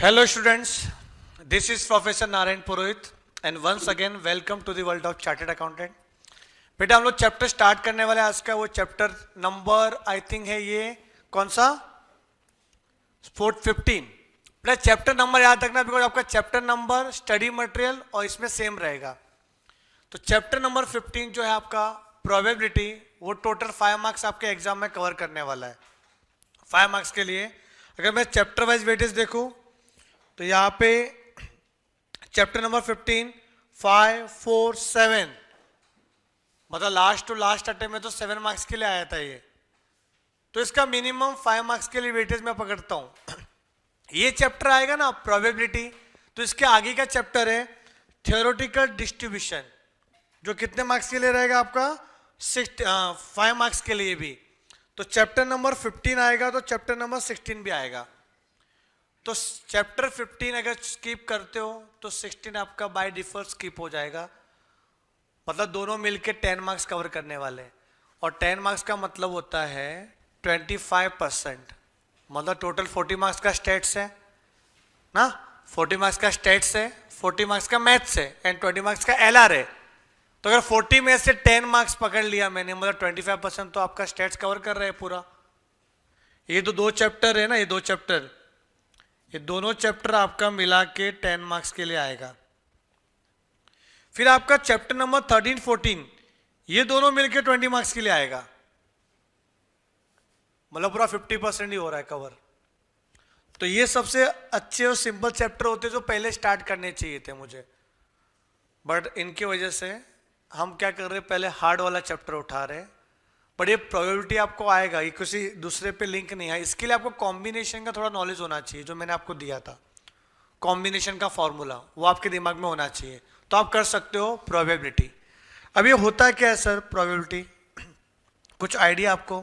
Hello students, this is Professor Narayan Purohit and once again welcome to the world of Chartered Accountant. बेटा हम लोग chapter start करने वाले हैं आज का। वो चैप्टर नंबर आई थिंक है ये कौन सा 15। प्लस चैप्टर नंबर याद रखना बिकॉज आपका चैप्टर नंबर स्टडी मटेरियल और इसमें सेम रहेगा। तो चैप्टर नंबर 15 जो है आपका प्रोबेबिलिटी, वो टोटल 5 मार्क्स आपके एग्जाम में कवर करने वाला है। 5 मार्क्स के लिए अगर मैं चैप्टर वाइज वेटेज देखूं तो यहाँ पे चैप्टर नंबर 15 5 4 7 मतलब लास्ट टू लास्ट अटेम्प्ट में तो 7 मार्क्स के लिए आया था ये। तो इसका मिनिमम 5 मार्क्स के लिए वेटेज मैं पकड़ता हूँ। ये चैप्टर आएगा ना प्रोबेबिलिटी, तो इसके आगे का चैप्टर है थ्योरेटिकल डिस्ट्रीब्यूशन, जो कितने मार्क्स के लिए रहेगा आपका 5 मार्क्स के लिए भी। तो चैप्टर नंबर 15 आएगा तो चैप्टर नंबर 16 भी आएगा। तो चैप्टर 15 अगर स्किप करते हो तो 16 आपका बाय डिफॉल्ट स्किप हो जाएगा। मतलब दोनों मिलके 10 मार्क्स कवर करने वाले हैं। और 10 मार्क्स का मतलब होता है 25%, मतलब टोटल 40 मार्क्स का स्टेट्स है ना, 40 मार्क्स का स्टेट्स है, 40 मार्क्स का मैथ्स है एंड 20 मार्क्स का एलआर है। तो अगर 40 में से 10 मार्क्स पकड़ लिया मैंने, मतलब 25% तो आपका स्टेट्स कवर कर रहे हैं पूरा। ये तो 2 चैप्टर है ना, ये दोनों चैप्टर आपका मिला के 10 मार्क्स के लिए आएगा। फिर आपका चैप्टर नंबर 13 14 ये दोनों मिलके 20 मार्क्स के लिए आएगा। मतलब पूरा 50% ही हो रहा है कवर। तो ये सबसे अच्छे और सिंपल चैप्टर होते जो पहले स्टार्ट करने चाहिए थे मुझे, बट इनकी वजह से हम क्या कर रहे हैं, पहले हार्ड वाला चैप्टर उठा रहे हैं। बट ये प्रोबेबिलिटी आपको आएगा, ये किसी दूसरे पे लिंक नहीं है। इसके लिए आपको कॉम्बिनेशन का थोड़ा नॉलेज होना चाहिए, जो मैंने आपको दिया था कॉम्बिनेशन का फॉर्मूला, वो आपके दिमाग में होना चाहिए, तो आप कर सकते हो प्रोबेबिलिटी। अब ये होता क्या है सर प्रोबेबिलिटी, कुछ आइडिया आपको?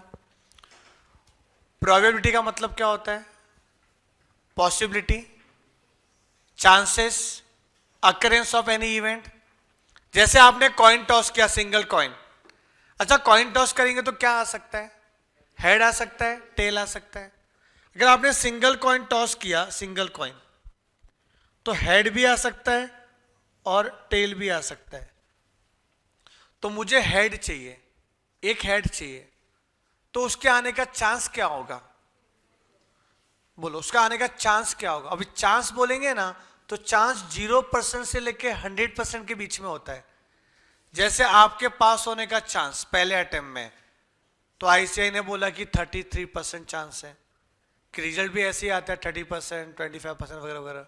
प्रोबेबिलिटी का मतलब क्या होता है? Possibility, chances, occurrence of any event. जैसे आपने कॉइन टॉस किया, सिंगल कॉइन। अच्छा, कॉइन टॉस करेंगे तो क्या आ सकता है? हेड आ सकता है, टेल आ सकता है। अगर आपने सिंगल कॉइन टॉस किया, सिंगल कॉइन, तो हेड भी आ सकता है और टेल भी आ सकता है। तो मुझे हेड चाहिए, एक हेड चाहिए, तो उसके आने का चांस क्या होगा? बोलो, उसका आने का चांस क्या होगा? अभी चांस बोलेंगे ना तो चांस 0% से लेके 100% के बीच में होता है। जैसे आपके पास होने का चांस पहले अटेम्प्ट में, तो आईसीआई ने बोला कि 33% चांस है, कि रिजल्ट भी ऐसे ही आता है 30%, 25% वगैरह वगैरह।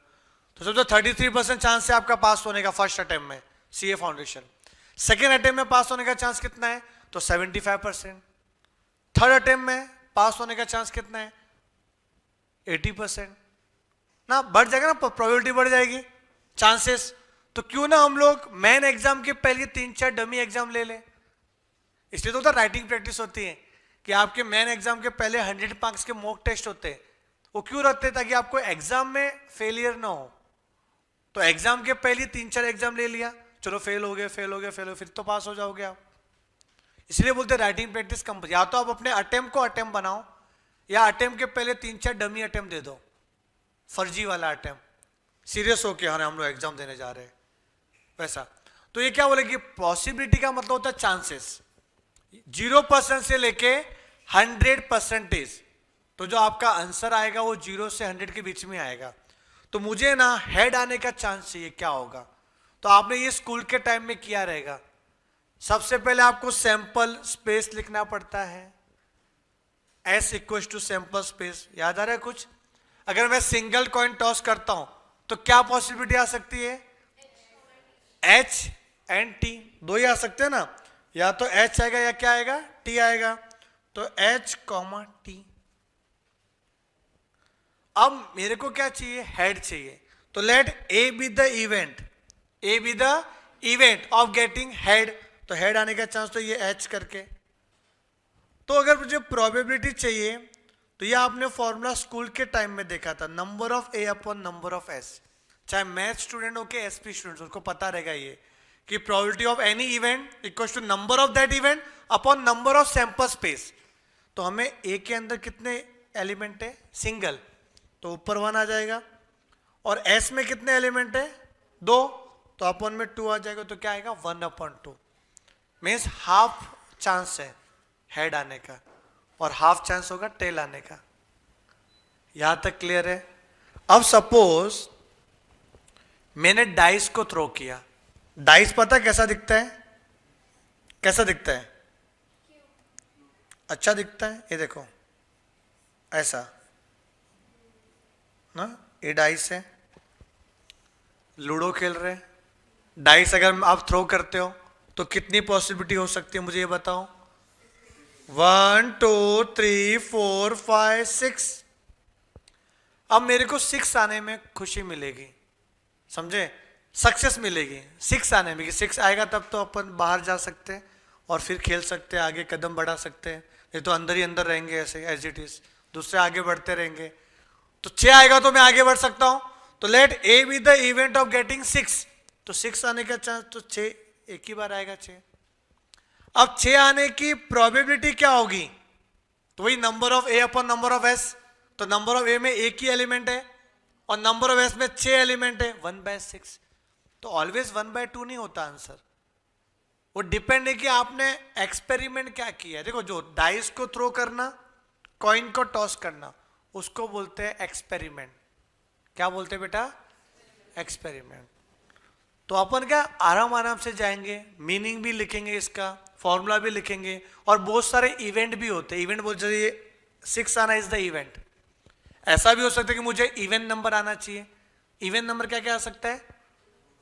तो समझो 33% चांस है आपका पास होने का फर्स्ट अटेम्प्ट में सीए फाउंडेशन। सेकेंड अटेम्प्ट में पास होने का चांस कितना है? तो 75%। थर्ड अटेम्प्ट में पास होने का चांस कितना है? 80%। ना बढ़ जाएगा ना, प्रोबेबिलिटी बढ़ जाएगी, चांसेस। तो क्यों ना हम लोग मेन एग्जाम के पहले 3-4 डमी एग्जाम ले लें। इसलिए तो राइटिंग प्रैक्टिस होती है कि आपके मेन एग्जाम के पहले 100 मार्क्स के मॉक टेस्ट होते हैं। वो क्यों रखते हैं? ताकि आपको एग्जाम में फेलियर ना हो। तो एग्जाम के पहले 3-4 एग्जाम ले लिया, चलो फेल हो गए, फिर तो पास हो जाओगे आप। इसलिए बोलते हैं राइटिंग प्रैक्टिस कम। या तो आप अपने अटेम्प्ट को अटेम्प्ट बनाओ, या अटेम्प्ट के पहले 3-4 डमी अटेम्प्ट दे दो, फर्जी वाला अटेम्प्ट, सीरियस होके हाँ हम लोग एग्जाम देने जा रहे हैं वैसा। तो ये क्या बोले कि पॉसिबिलिटी का मतलब होता है चांसेस, 0% से लेके 100%। तो जो आपका आंसर आएगा वो 0 से 100 के बीच में आएगा। तो मुझे ना हेड आने का चांस चाहिए, क्या होगा? तो आपने ये स्कूल के टाइम में किया रहेगा। सबसे पहले आपको सैंपल स्पेस लिखना पड़ता है, S equals to sample space. याद आ रहा है कुछ? अगर मैं सिंगल कॉइन टॉस करता हूं तो क्या पॉसिबिलिटी आ सकती है? H एंड T, दो ही आ सकते हैं ना, या तो H आएगा या क्या आएगा? T आएगा। तो H, T। अब मेरे को क्या चाहिए? हेड चाहिए। तो let A be the event, A be the event of getting head. तो हेड आने का चांस तो ये H करके। तो अगर मुझे प्रोबेबिलिटी चाहिए तो ये आपने फॉर्मूला स्कूल के टाइम में देखा था, number of A upon number of S। चाहे मैथ स्टूडेंट हो के एसपी स्टूडेंट, उनको पता रहेगा ये कि probability of any event equals to number of that event upon number of sample space. तो हमें ए के अंदर कितने एलिमेंट है? सिंगल, तो ऊपर 1 आ जाएगा। और एस में कितने एलिमेंट है? 2, तो अपन में 2 आ जाएगा, तो क्या आएगा? 1/2 मीन्स हाफ चांस है हेड आने का और हाफ चांस होगा टेल आने का। यहां तक क्लियर है? अब सपोज मैंने डाइस को थ्रो किया। डाइस पता कैसा दिखता है? कैसा दिखता है? अच्छा दिखता है। ये देखो ऐसा ना, ये डाइस है। लूडो खेल रहे हैं, डाइस अगर आप थ्रो करते हो तो कितनी पॉसिबिलिटी हो सकती है मुझे ये बताओ? 1 2 3 4 5 6। अब मेरे को 6 आने में खुशी मिलेगी, समझे? सक्सेस मिलेगी 6 आने में। 6 आएगा तब तो अपन बाहर जा सकते हैं और फिर खेल सकते हैं, आगे कदम बढ़ा सकते हैं। नहीं तो अंदर ही अंदर रहेंगे ऐसे एज इट इज, दूसरे आगे बढ़ते रहेंगे। तो 6 आएगा तो मैं आगे बढ़ सकता हूं। तो let A be the event of getting 6। तो 6 आने का चांस, तो 6 एक ही बार आएगा 6। अब 6 आने की प्रोबेबिलिटी क्या होगी? तो वही number of A upon number of S. तो नंबर ऑफ ए में एक ही एलिमेंट है और नंबर ऑफ एस में 6 एलिमेंट है, 1/6। तो ऑलवेज 1/2 नहीं होता आंसर। वो डिपेंड है कि आपने एक्सपेरिमेंट क्या किया है। देखो, जो डाइस को थ्रो करना, कॉइन को टॉस करना, उसको बोलते हैं एक्सपेरिमेंट। क्या बोलते हैं बेटा? एक्सपेरिमेंट। तो अपन क्या आराम आराम से जाएंगे, मीनिंग भी लिखेंगे, इसका फॉर्मूला भी लिखेंगे, और बहुत सारे इवेंट भी होते हैं। इवेंट बोलते हैं 6 आना इज द इवेंट। ऐसा भी हो सकता है कि मुझे इवेंट नंबर आना चाहिए। इवेंट नंबर क्या क्या आ सकता है?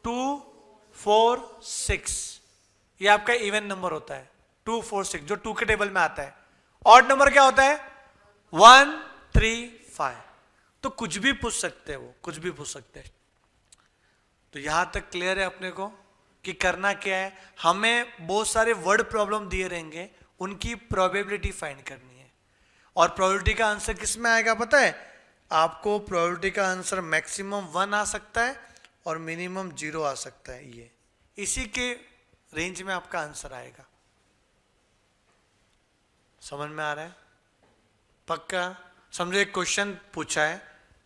2 4 6, ये आपका इवेंट नंबर होता है। 2 4 6 जो 2 के टेबल में आता है। ऑड नंबर क्या होता है? 1 3 5। तो कुछ भी पूछ सकते हैं, वो कुछ भी पूछ सकते हैं। तो यहां तक क्लियर है अपने को कि करना क्या है? हमें बहुत सारे वर्ड प्रॉब्लम दिए रहेंगे, उनकी प्रोबेबिलिटी फाइंड करनी है। और प्रोबेबिलिटी का आंसर किस में आएगा पता है आपको? प्रोबेबिलिटी का आंसर मैक्सिमम 1 आ सकता है और मिनिमम 0 आ सकता है। ये इसी के रेंज में आपका आंसर आएगा। समझ में आ रहा है? पक्का? समझो एक क्वेश्चन पूछा है,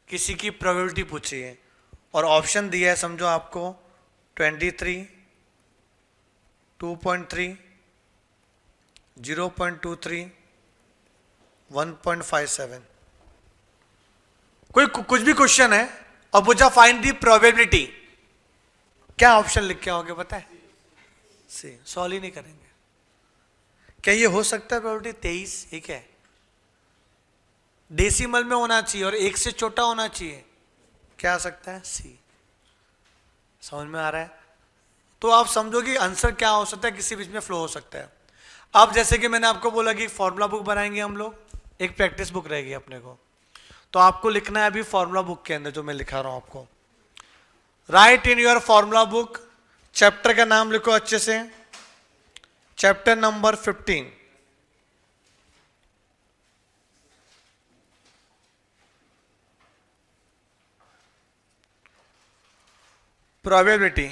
किसी की प्रोबेबिलिटी पूछी है और ऑप्शन दिया है, समझो आपको 23, 2.3, 0.23, 1.57। कोई कुछ भी क्वेश्चन है और पूछा फाइंड दी प्रोबेबिलिटी, क्या ऑप्शन लिख के आओगे पता है? सी। सॉल्व ही नहीं करेंगे। क्या ये हो सकता है प्रोबेबिलिटी 23? ठीक है, डेसिमल में होना चाहिए और 1 से छोटा होना चाहिए। क्या आ सकता है? सी। समझ में आ रहा है? तो आप समझो कि आंसर क्या हो सकता है, किसी बीच में फ्लो हो सकता है। अब जैसे कि मैंने आपको बोला कि फॉर्मूला बुक बनाएंगे हम लोग, एक प्रैक्टिस बुक रहेगी अपने को। तो आपको लिखना है अभी फॉर्मूला बुक के अंदर जो मैं लिखा रहा हूं आपको। Right in your formula book, chapter का नाम लिखो अच्छे से, चैप्टर नंबर 15। प्रोबेबिलिटी।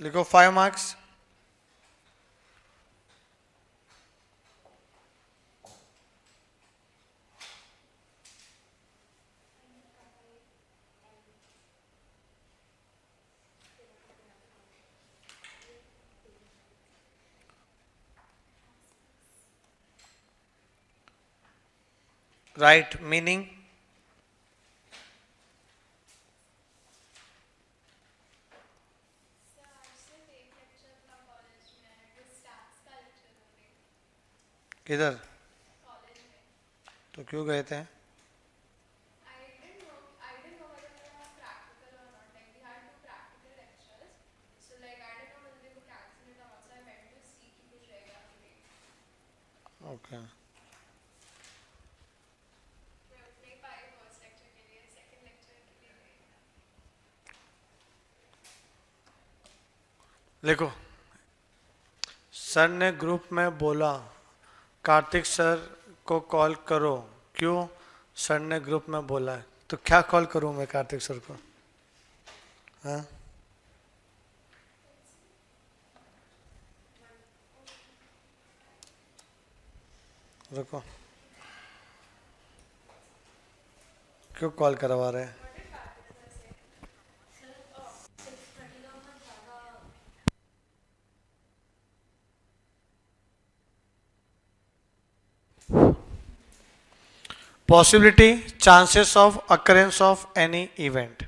लिखो 5 मार्क्स। Right meaning. किधर? तो क्यों गए थे? ओके। देखो, सर ने ग्रुप में बोला कार्तिक सर को कॉल करो। क्यों? सर ने ग्रुप में बोला है। तो क्या कॉल करूं मैं कार्तिक सर को? हाँ, रुको, क्यों कॉल करवा रहे हैं? Possibility, chances of occurrence of any event.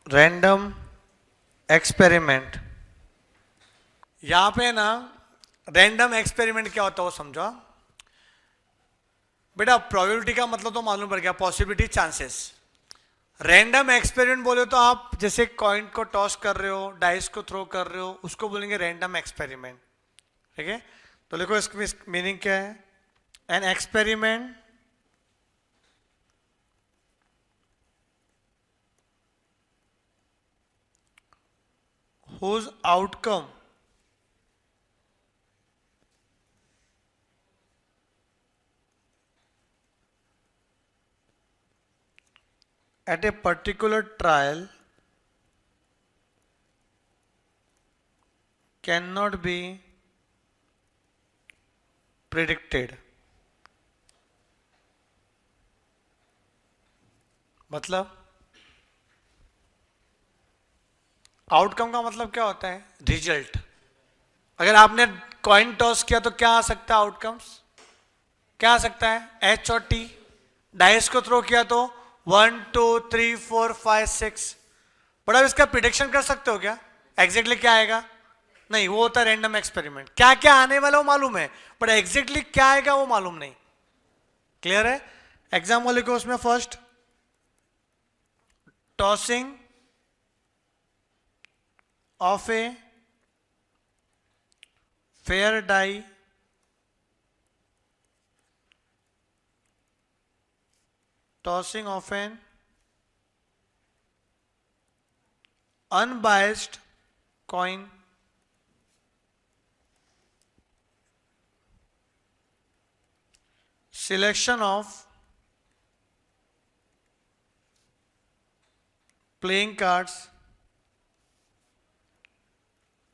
Random experiment. यहाँ पे ना रैंडम एक्सपेरिमेंट क्या होता है वो समझो बेटा। प्रोबेबिलिटी का मतलब तो मालूम पड़ गया, पॉसिबिलिटी, चांसेस। रैंडम एक्सपेरिमेंट बोले तो आप जैसे कॉइन को टॉस कर रहे हो, डाइस को थ्रो कर रहे हो, उसको बोलेंगे रैंडम एक्सपेरिमेंट। ठीक है, तो देखो इसकी मीनिंग क्या है। An experiment whose outcome at a particular trial cannot be predicted। मतलब आउटकम का मतलब क्या होता है? रिजल्ट। अगर आपने कॉइन टॉस किया तो क्या आ सकता है आउटकम्स? क्या आ सकता है? एच और टी। डाइस को थ्रो किया तो 1 2 3 4 5 6। बट अब इसका प्रिडिक्शन कर सकते हो क्या एग्जैक्टली क्या आएगा? नहीं, वो होता है रैंडम एक्सपेरिमेंट। क्या क्या आने वाला वो मालूम है, बट एग्जैक्टली क्या आएगा वो मालूम नहीं। क्लियर है? एग्जाम्पल लिखो उसमें। First, tossing of a fair die tossing of an unbiased coin selection of playing cards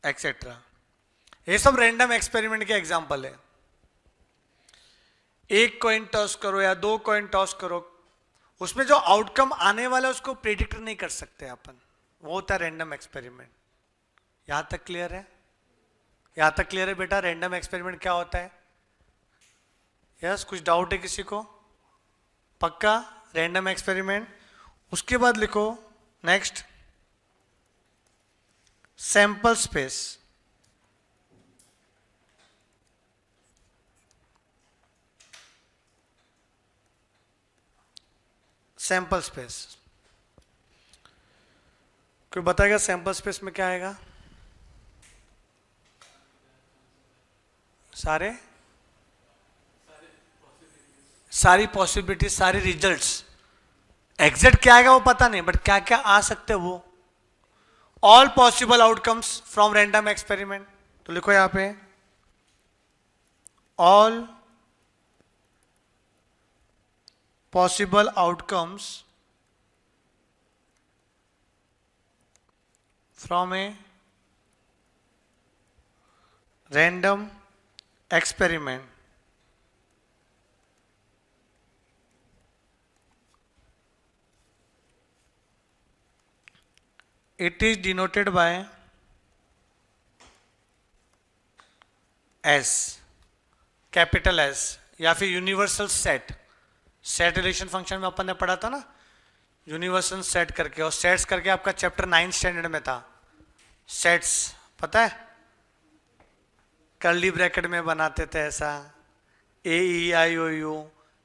etcetera. ये सब रैंडम एक्सपेरिमेंट के एग्जाम्पल है। एक कॉइन टॉस करो या दो कॉइन टॉस करो, उसमें जो आउटकम आने वाला है उसको प्रिडिक्ट नहीं कर सकते अपन, वो होता है रैंडम एक्सपेरिमेंट। यहां तक क्लियर है? यहां तक क्लियर है बेटा रैंडम एक्सपेरिमेंट क्या होता है? यस, कुछ डाउट है किसी को? पक्का रैंडम एक्सपेरिमेंट। उसके बाद लिखो next, sample space. Sample space, कोई बताएगा सैंपल स्पेस में क्या आएगा? सारी पॉसिबिलिटी, सारे रिजल्ट्स। एग्जैक्ट क्या आएगा वो पता नहीं, बट क्या क्या आ सकते हैं वो। All possible outcomes from random experiment. तो लिखो यहां पे all possible outcomes from a random experiment it is denoted by S, capital S, या फिर universal set. Set relation function में अपन ने पढ़ा था ना, यूनिवर्सल सेट करके, और सेट्स करके आपका चैप्टर 9 स्टैंडर्ड में था। सेट्स पता है, कर्ली ब्रैकेट में बनाते थे ऐसा, A E I O U,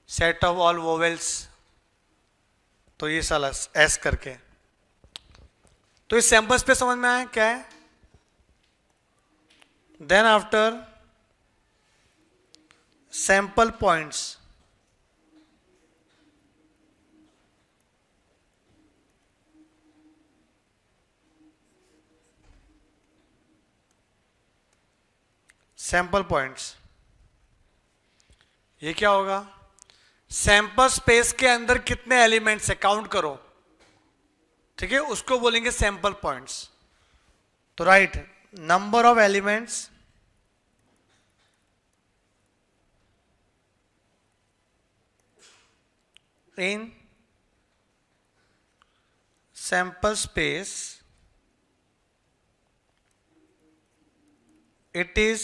set of all vowels, तो ये साला एस करके। तो इस सैंपल स्पेस समझ में आया क्या है? Then after sample points, sample points, ये क्या होगा? सैंपल स्पेस के अंदर कितने एलिमेंट्स है काउंट करो, ठीक है, उसको बोलेंगे सैंपल पॉइंट्स। तो right, number of elements in sample space, it is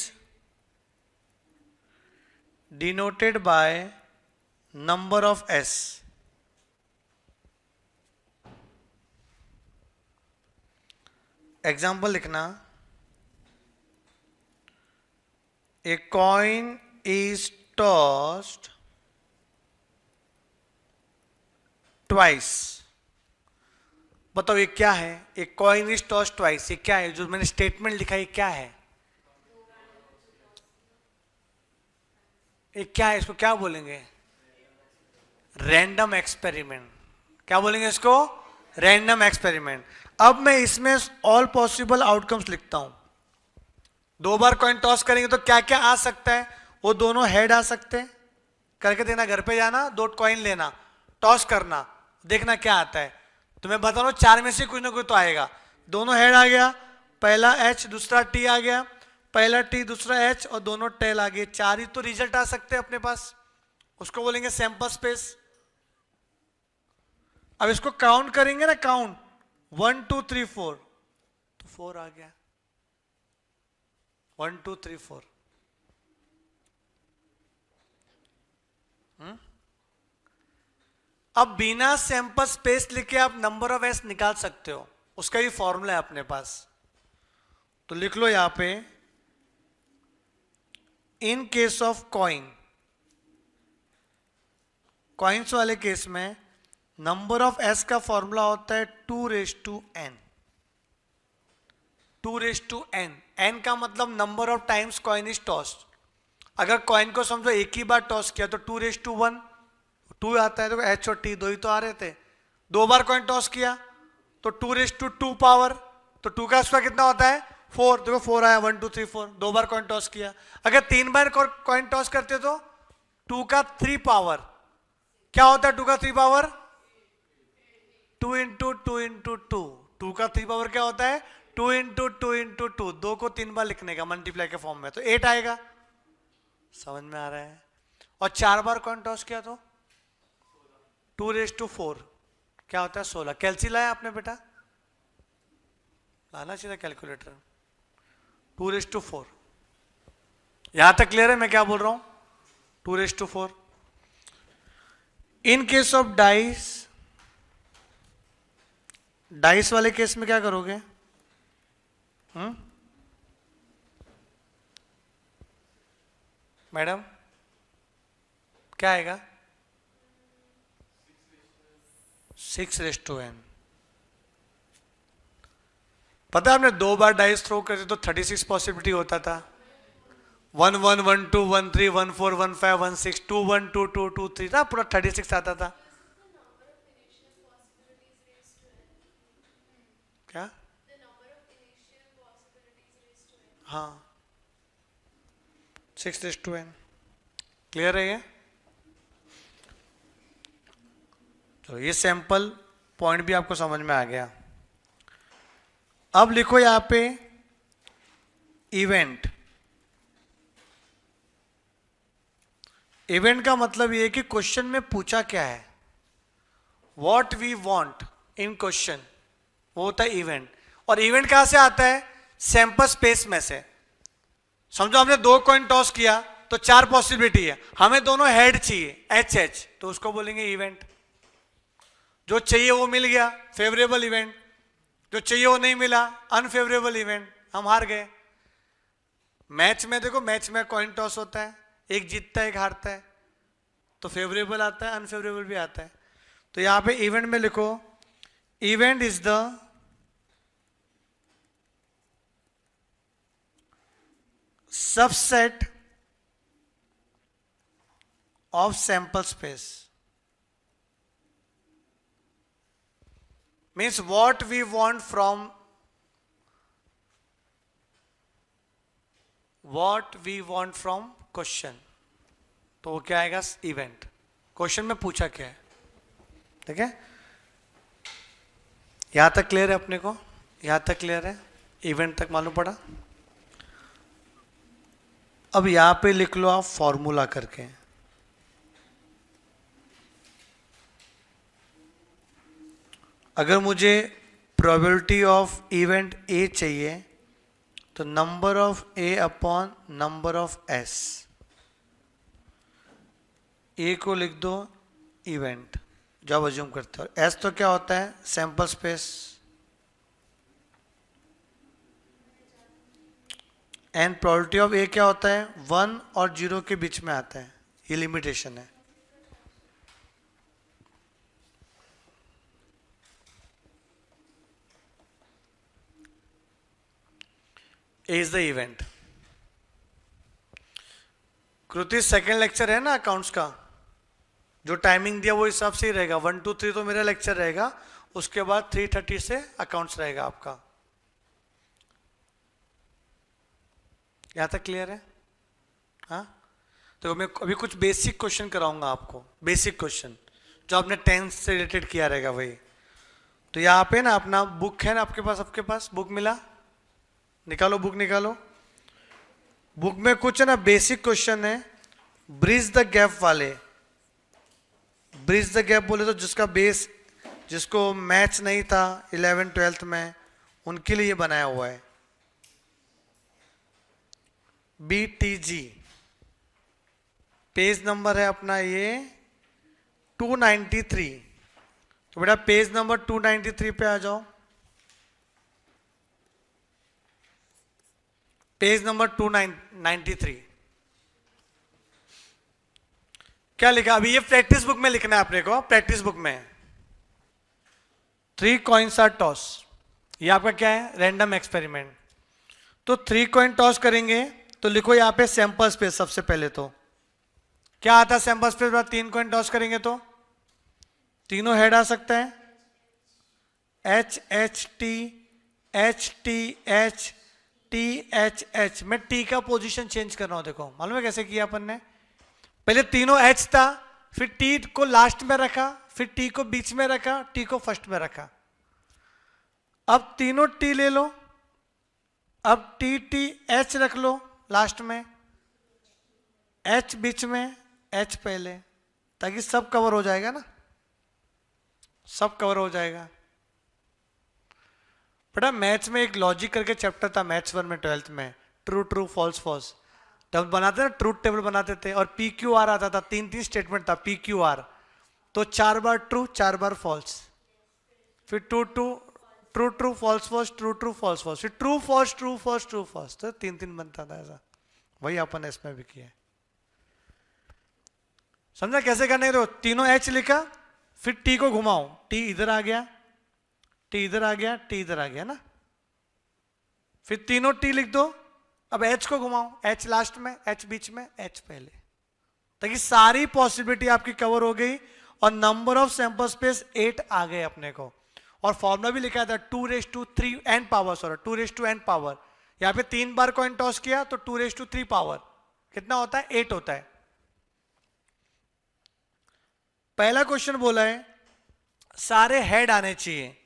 denoted by number of S. Example लिखना, a coin is tossed twice. बताओ ये क्या है? A coin is tossed twice, ये क्या है? जो मैंने स्टेटमेंट लिखा है क्या है? ये क्या है? इसको क्या बोलेंगे? Random experiment. क्या बोलेंगे इसको? Random experiment. अब मैं इसमें ऑल पॉसिबल आउटकम्स लिखता हूं। 2 बार कॉइन टॉस करेंगे तो क्या क्या आ सकता है? वो दोनों हेड आ सकते हैं, करके देना, घर पे जाना, 2 कॉइन लेना, टॉस करना, देखना क्या आता है। तो मैं बता रहा हूं 4 में से कुछ ना कुछ तो आएगा। दोनों हेड आ गया, पहला एच दूसरा टी आ गया, पहला टी दूसरा एच और दोनों टेल आ गए। 4 ही तो रिजल्ट आ सकते हैं अपने पास, उसको बोलेंगे सैंपल स्पेस। अब इसको काउंट करेंगे ना, काउंट 1 2 3 4, तो 4 आ गया, 1 2 3 4। अब बिना सैंपल स्पेस लिखे आप नंबर ऑफ एस निकाल सकते हो, उसका भी फॉर्मूला है अपने पास। तो लिख लो यहां पे, in case of coin, coins वाले केस में नंबर ऑफ एस का फॉर्मूला होता है 2n। 2n, n का मतलब number of times coin is tossed. अगर कॉइन को समझो एक ही बार टॉस किया तो 2:1, 2 आता है, तो एच और टी 2 ही तो आ रहे थे। 2 बार कॉइन टॉस किया तो 2:2 पावर, तो 2 का स्क्वायर कितना होता है? 4, देखो 4 आया, 1 2 3 4, 2 बार कॉइन टॉस किया। अगर 3 बार कॉइन टॉस करते तो 2 का 3 पावर क्या होता है? 2 का 3 पावर 2 इंटू 2 इंटू 2, 2 का 3 पावर क्या होता है? 2 इंटू 2 इंटू 2, 2 को 3 बार लिखने का मल्टीप्लाई के फॉर्म में, तो 8 आएगा। समझ में आ रहा है? और 4 बार कॉइन टॉस किया तो 2:4 क्या होता है? 16। कैलसी लाया आपने बेटा? लाना चाहिए कैलकुलेटर। 2:4, यहां तक क्लियर है मैं क्या बोल रहा हूं? 2:4। In case of dice, dice वाले केस में क्या करोगे? मैडम क्या आएगा? 6:n। पता है आपने 2 बार डाइस थ्रो करते तो 36 पॉसिबिलिटी होता था। 1 1 1 2 1 3 1 4 1 5 1 6 2 1 2 2 2 3 था, पूरा 36 आता था। क्या? हाँ, 6:n। क्लियर है ये? तो ये सैंपल पॉइंट भी आपको समझ में आ गया। अब लिखो यहां पे इवेंट। इवेंट का मतलब ये कि क्वेश्चन में पूछा क्या है, what we want in question, वो होता है इवेंट। और इवेंट कहां से आता है? सैंपल स्पेस में से। समझो हमने 2 कॉइन टॉस किया तो 4 पॉसिबिलिटी है, हमें दोनों हेड चाहिए एच एच, तो उसको बोलेंगे इवेंट। जो चाहिए वो मिल गया, फेवरेबल इवेंट। जो चाहिए वो नहीं मिला, अनफेवरेबल इवेंट, हम हार गए। मैच में देखो, मैच में कॉइन टॉस होता है, एक जीतता है एक हारता है, तो फेवरेबल आता है अनफेवरेबल भी आता है। तो यहां पे इवेंट में लिखो, event is the subset of sample space means what we want from question. तो वो क्या आएगा? इवेंट. क्वेश्चन में पूछा क्या है, ठीक है? यहां तक क्लियर है अपने को? यहां तक क्लियर है? इवेंट तक मालूम पड़ा? अब यहां पे लिख लो आप फॉर्मूला करके. अगर मुझे प्रोबेबिलिटी ऑफ इवेंट ए चाहिए तो number of A upon number of S. A को लिख दो इवेंट जो आप अज्यूम करते हो. एस तो क्या होता है? Sample space. And probability of A क्या होता है? 1 और 0 के बीच में आता है. ये लिमिटेशन है. A is the event. Kriti second lecture है ना अकाउंट्स का, जो टाइमिंग दिया वो हिसाब से ही रहेगा. 1 2 3 तो मेरा लेक्चर रहेगा, उसके बाद 3:30 से अकाउंट्स रहेगा आपका. यहां तक क्लियर है? हाँ, तो मैं अभी कुछ बेसिक क्वेश्चन कराऊंगा आपको. बेसिक क्वेश्चन जो आपने 10th से रिलेटेड किया रहेगा वही. तो यहाँ पे ना अपना बुक है ना आपके पास? आपके पास बुक मिला? निकालो बुक, निकालो. बुक में कुछ है ना बेसिक क्वेश्चन है. ब्रिज द गैप वाले. ब्रिज द गैप बोले तो जिसका बेस, जिसको मैच नहीं था 11th 12th में, उनके लिए बनाया हुआ है. BTG. पेज नंबर है अपना ये 293. तो बेटा पेज नंबर 293 पे आ जाओ. Page number 293. क्या लिखा? अभी ये प्रैक्टिस बुक में लिखना है अपने को. प्रैक्टिस बुक में 3 कॉइन्स आर टॉस. ये आपका क्या है? Random experiment. तो 3 कॉइन टॉस करेंगे तो लिखो यहां पे सैंपल स्पेस. सबसे पहले तो क्या आता है सैंपल स्पेस? 3 कॉइन टॉस करेंगे तो तीनों हेड आ सकता है. H H T H T H THH. मैं टी का पोजीशन चेंज कर रहा हूं. देखो मालूम है कैसे किया अपन ने? पहले तीनों H था, फिर टी को लास्ट में रखा, फिर टी को बीच में रखा, टी को फर्स्ट में रखा. अब तीनों टी ले लो. अब टी टी एच रख लो लास्ट में, एच बीच में, एच पहले, ताकि सब कवर हो जाएगा ना. सब कवर हो जाएगा. बेटा मैथ्स में एक लॉजिक करके चैप्टर था मैथ्स 1 में 12th में, ट्रू ट्रू फॉल्स फॉल्स. तब बनाते थे ना, ट्रूथ टेबल बनाते थे, और PQR आता था. 3 स्टेटमेंट था PQR. तो 4 बार ट्रू, 4 बार फॉल्स, फिर true true false false, true true false false, फिर true false true false true false. तो 3 बनता था ऐसा. वही अपन इसमें भी किया. समझा कैसे करने? तो तीनों H लिखा, फिर टी को घुमाओ, टी इधर आ गया, टी इधर आ गया, टी इधर आ गया ना. फिर तीनों टी लिख दो. अब H को घुमाओ, H लास्ट में, H बीच में, H पहले, ताकि सारी पॉसिबिलिटी आपकी कवर हो गई. और नंबर ऑफ सैंपल स्पेस 8 आ गए अपने को. और फॉर्मूला भी लिखा था 2⁻³ n power. Sorry 2⁻n power. यहां पे 3 बार कॉइन टॉस किया तो 2⁻³ पावर कितना होता है? 8 होता है. पहला क्वेश्चन बोला है सारे हेड आने चाहिए.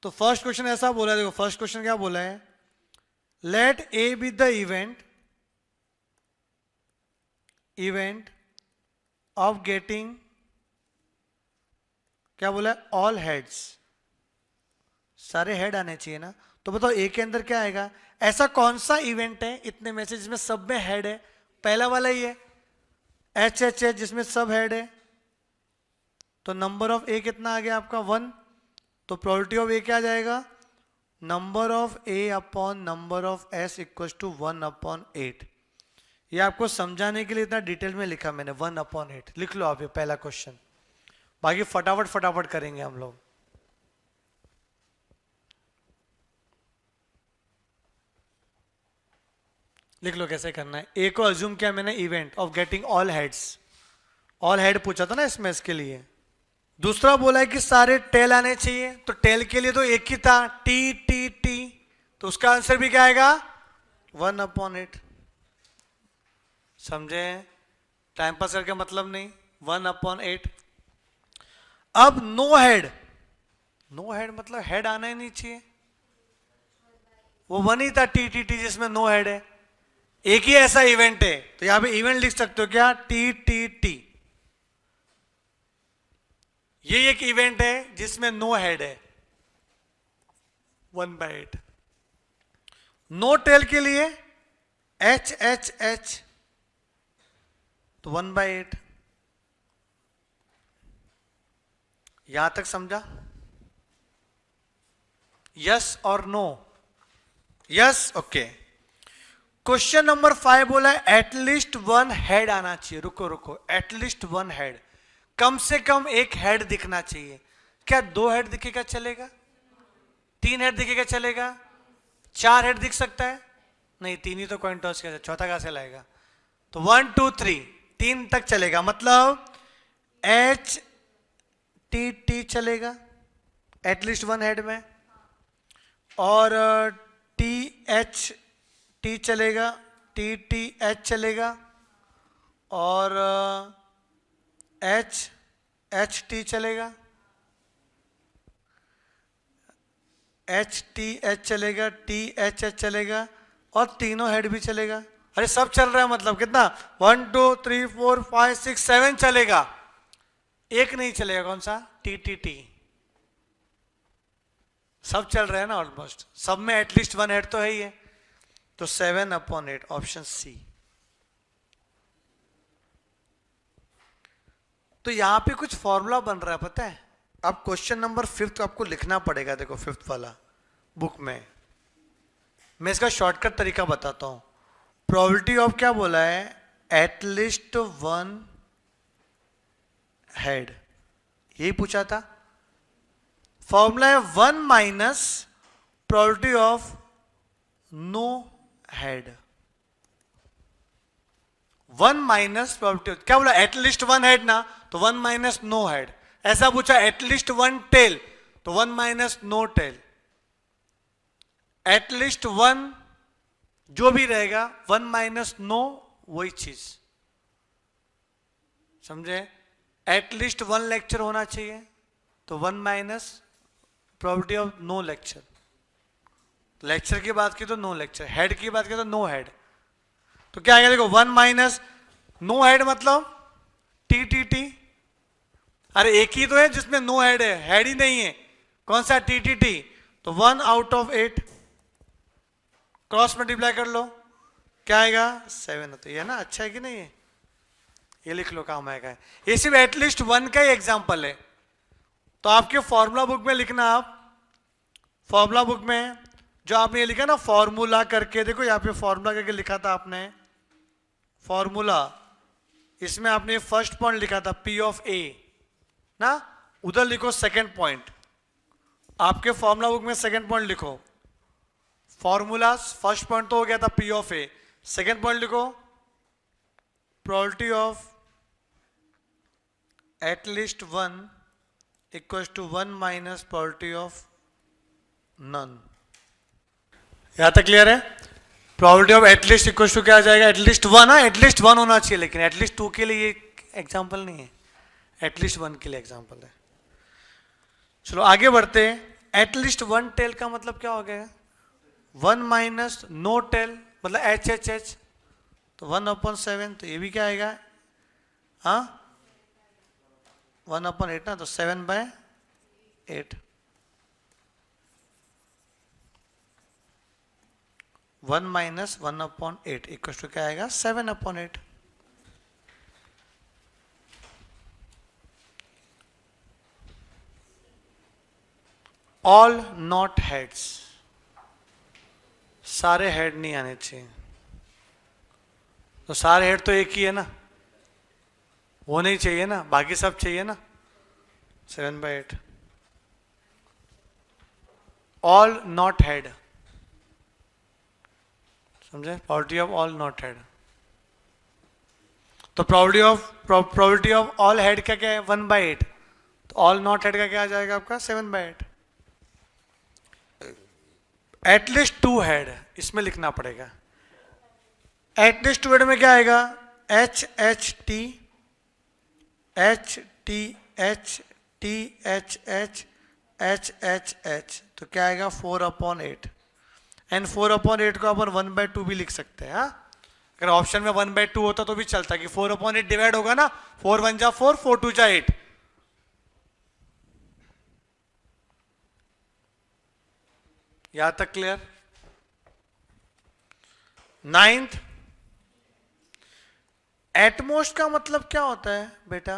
तो फर्स्ट क्वेश्चन ऐसा बोला है. देखो फर्स्ट क्वेश्चन क्या बोला है? Let A be the event of getting, क्या बोला है? All heads. सारे हेड आने चाहिए ना. तो बताओ ए के अंदर क्या आएगा? ऐसा कौन सा इवेंट है इतने मैसेज में सब में हेड है? पहला वाला ही है HH जिसमें सब हेड है. तो नंबर ऑफ ए कितना आ गया आपका? 1. तो प्रोबेबिलिटी ऑफ ए क्या आ जाएगा? Number of A upon number of S equal to 1/8. ये आपको समझाने के लिए इतना डिटेल में लिखा मैंने. 1/8 लिख लो आप. ये पहला क्वेश्चन. बाकी फटाफट फटाफट करेंगे हम लोग. लिख लो कैसे करना है। ए को अज्यूम किया मैंने event of getting all heads, all head पूछा था ना इसमें, इसके लिए। दूसरा बोला है कि सारे टेल आने चाहिए, तो टेल के लिए तो एक ही था, टी टी टी, तो उसका आंसर भी क्या आएगा 1/8। समझे? टाइम पास करके मतलब नहीं, 1/8। अब नो हेड, नो हेड मतलब हेड आना ही नहीं चाहिए, वो वन ही था टी टी टी जिसमें नो हेड है, एक ही ऐसा इवेंट है, तो यहां पे इवेंट लिख सकते हो क्या, टी टी टी। ये एक इवेंट है जिसमें नो हेड है, 1/8। नो टेल के लिए एच एच एच, तो 1/8। यहां तक समझा? यस और no? Yes, okay. Question number 5 बोला है एटलीस्ट वन हेड आना चाहिए। रुको रुको, एटलीस्ट वन हेड, कम से कम एक हेड दिखना चाहिए। क्या 2 हेड दिखेगा चलेगा? 3 हेड दिखेगा चलेगा? 4 हेड दिख सकता है? नहीं, 3 ही तो कॉइन टॉस किया, चौथा कहां से लाएगा? तो 1 2 3, 3 तक चलेगा, मतलब एच टी टी चलेगा एटलीस्ट वन हेड में, और टी एच टी चलेगा, टी टी एच चलेगा, और एच एच टी चलेगा, एच टी एच चलेगा, टी एच एच चलेगा, और तीनों हेड भी चलेगा। अरे सब चल रहा है, मतलब कितना, 1 2 3 4 5 6 7 चलेगा, एक नहीं चलेगा, कौन सा, टी टी टी। सब चल रहा है ना ऑलमोस्ट, सब में एटलीस्ट वन हेड तो है ही है, तो 7/8 ऑप्शन सी। तो यहां पे कुछ फॉर्मूला बन रहा है पता है। अब क्वेश्चन नंबर 5 आपको लिखना पड़ेगा, देखो 5th वाला बुक में, मैं इसका शॉर्टकट तरीका बताता हूं। प्रोबेबिलिटी ऑफ क्या बोला है, एटलीस्ट वन हेड, यही पूछा था। फॉर्मूला है 1 minus probability of no head, 1 minus probability, क्या बोला, एटलीस्ट वन हेड ना, तो 1 माइनस नो हेड। ऐसा पूछा एटलीस्ट वन टेल, तो 1 minus no tail. At least one जो भी रहेगा, 1 माइनस नो वही चीज, समझे? एटलीस्ट वन लेक्चर होना चाहिए, तो 1 minus probability of no lecture. Lecture की बात की तो नो लेक्चर, हेड की बात की तो नो हेड, तो क्या आएगा देखो, 1 माइनस नो हेड मतलब टी टी टी। अरे एक ही तो है जिसमें नो हेड है, हेड ही नहीं है, कौन सा, टी टी टी, तो 1/8, क्रॉस मल्टीप्लाई कर लो, क्या आएगा 7। तो ये ना अच्छा है कि नहीं है, ये लिख लो, काम आएगा। ये सिर्फ एटलीस्ट वन का ही एग्जांपल है, तो आपके फॉर्मूला बुक में लिखना, आप फॉर्मूला बुक में जो आपने ये लिखा ना फॉर्मूला करके, देखो यहाँ पे फॉर्मूला करके लिखा था आपने, फॉर्मूला, इसमें आपने फर्स्ट पॉइंट लिखा था P ऑफ A ना, उधर लिखो सेकंड पॉइंट, आपके फॉर्मूला बुक में सेकंड पॉइंट लिखो। फॉर्मूला फर्स्ट पॉइंट तो हो गया था P of A, second point लिखो probability of at least one equals to 1 minus probability of none. यहां तक क्लियर है? Probability of at least equals to क्या आ जाएगा, एटलीस्ट वन, है एटलीस्ट वन होना चाहिए, लेकिन एटलीस्ट 2 के लिए ये एग्जांपल नहीं है, एटलीस्ट 1 के लिए एग्जांपल है। चलो आगे बढ़ते हैं। एटलीस्ट वन टेल का मतलब क्या हो गया, 1 माइनस नो टेल मतलब एच एच एच, तो 1/7, तो ये भी क्या आएगा, हाँ 1/8 ना, तो 7/8, 1 माइनस 1/8 इक्वल टू क्या आएगा 7/8। ऑल नॉट हेड्स, सारे हेड नहीं आने चाहिए, तो सारे हेड तो एक ही है ना, वो नहीं चाहिए ना, बाकी सब चाहिए ना, 7/8। ऑल नॉट हेड, समझे? Probability of all not head. तो प्रोबेबिलिटी ऑफ ऑल हेड का क्या है? 1/8। तो ऑल नॉट हेड का क्या आ जाएगा आपका? 7/8। एटलीस्ट 2 हेड, इसमें लिखना पड़ेगा। एटलीस्ट 2 हेड में क्या आएगा? H H T H T H T H H H H H, तो क्या आएगा? 4/8। एंड 4/8 को अपन 1/2 भी लिख सकते हैं। हाँ, अगर ऑप्शन में 1/2 होता तो भी चलता कि 4/8 डिवाइड होगा ना, 4 1 जा 4, 4 2 जा 8। यहां तक क्लियर? 9th, एटमोस्ट का मतलब क्या होता है बेटा?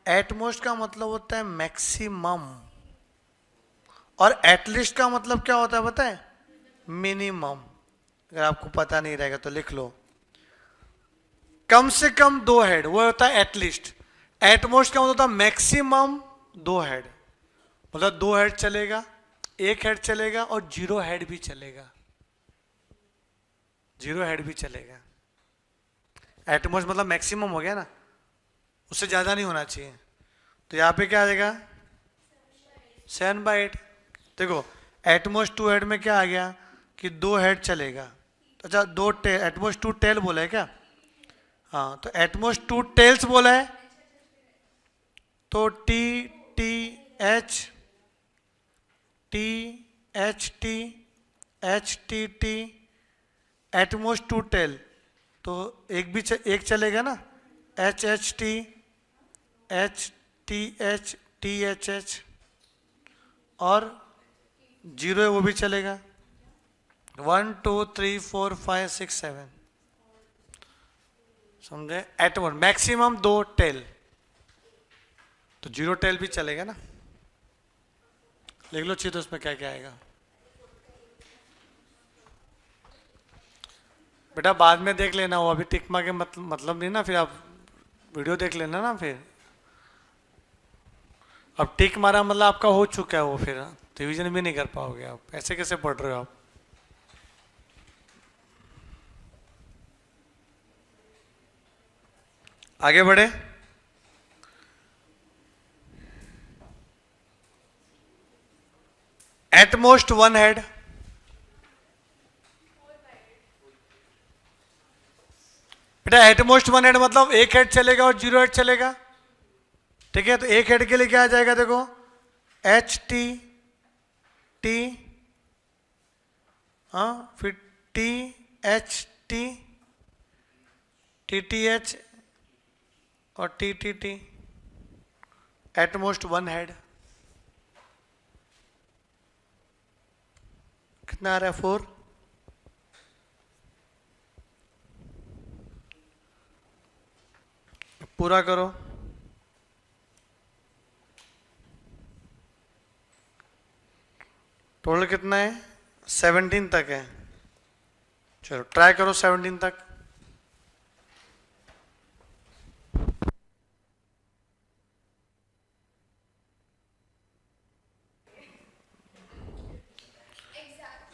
एटमोस्ट का मतलब होता है मैक्सिमम, और एटलीस्ट का मतलब क्या होता है पता है? मिनिमम। अगर आपको पता नहीं रहेगा तो लिख लो। कम से कम 2 हेड वो होता है एटलीस्ट। एटमोस्ट का मतलब होता है मैक्सिमम 2 हेड, मतलब 2 हेड चलेगा, 1 हेड चलेगा और 0 हेड भी चलेगा। 0 हेड भी चलेगा। एटमोस्ट मतलब मैक्सिमम हो गया ना, उससे ज्यादा नहीं होना चाहिए। तो यहां पे क्या आ जाएगा? 7/8। देखो एटमोस्ट 2 हेड में क्या आ गया कि 2 हेड चलेगा। अच्छा 2 टेल, एटमोस्ट 2 टेल बोला है क्या? हाँ, तो एटमोस्ट 2 टेल्स बोला है, तो T T H T H T H T T at most 2 tail, तो एक चलेगा ना, H H T H T H H, और 0 है वो भी चलेगा। 1 2 3 4 5 6 7, समझे? एटमोस्ट मैक्सिमम 2 टेल, तो 0 टेल भी चलेगा ना। लिख लो चाहिए तो उसमें क्या क्या आएगा बेटा, बाद में देख लेना, वो अभी टिक मार के मतलब नहीं ना, फिर आप वीडियो देख लेना ना। फिर अब टिक मारा मतलब आपका हो चुका है वो, फिर रिवीजन भी नहीं कर पाओगे आप। ऐसे कैसे पढ़ रहे हो आप? आगे बढ़े। एटमोस्ट 1 हेड, बेटा एटमोस्ट 1 हेड मतलब 1 हेड चलेगा और 0 हेड चलेगा। ठीक है, तो 1 हेड के लिए क्या आ जाएगा? देखो एच टी टी, हाँ, फिर T H T T T H और T T T, at most 1 head. कितना आ रहा है? 4। पूरा करो। टोटल कितना है? 17 तक है। चलो ट्राई करो 17 तक।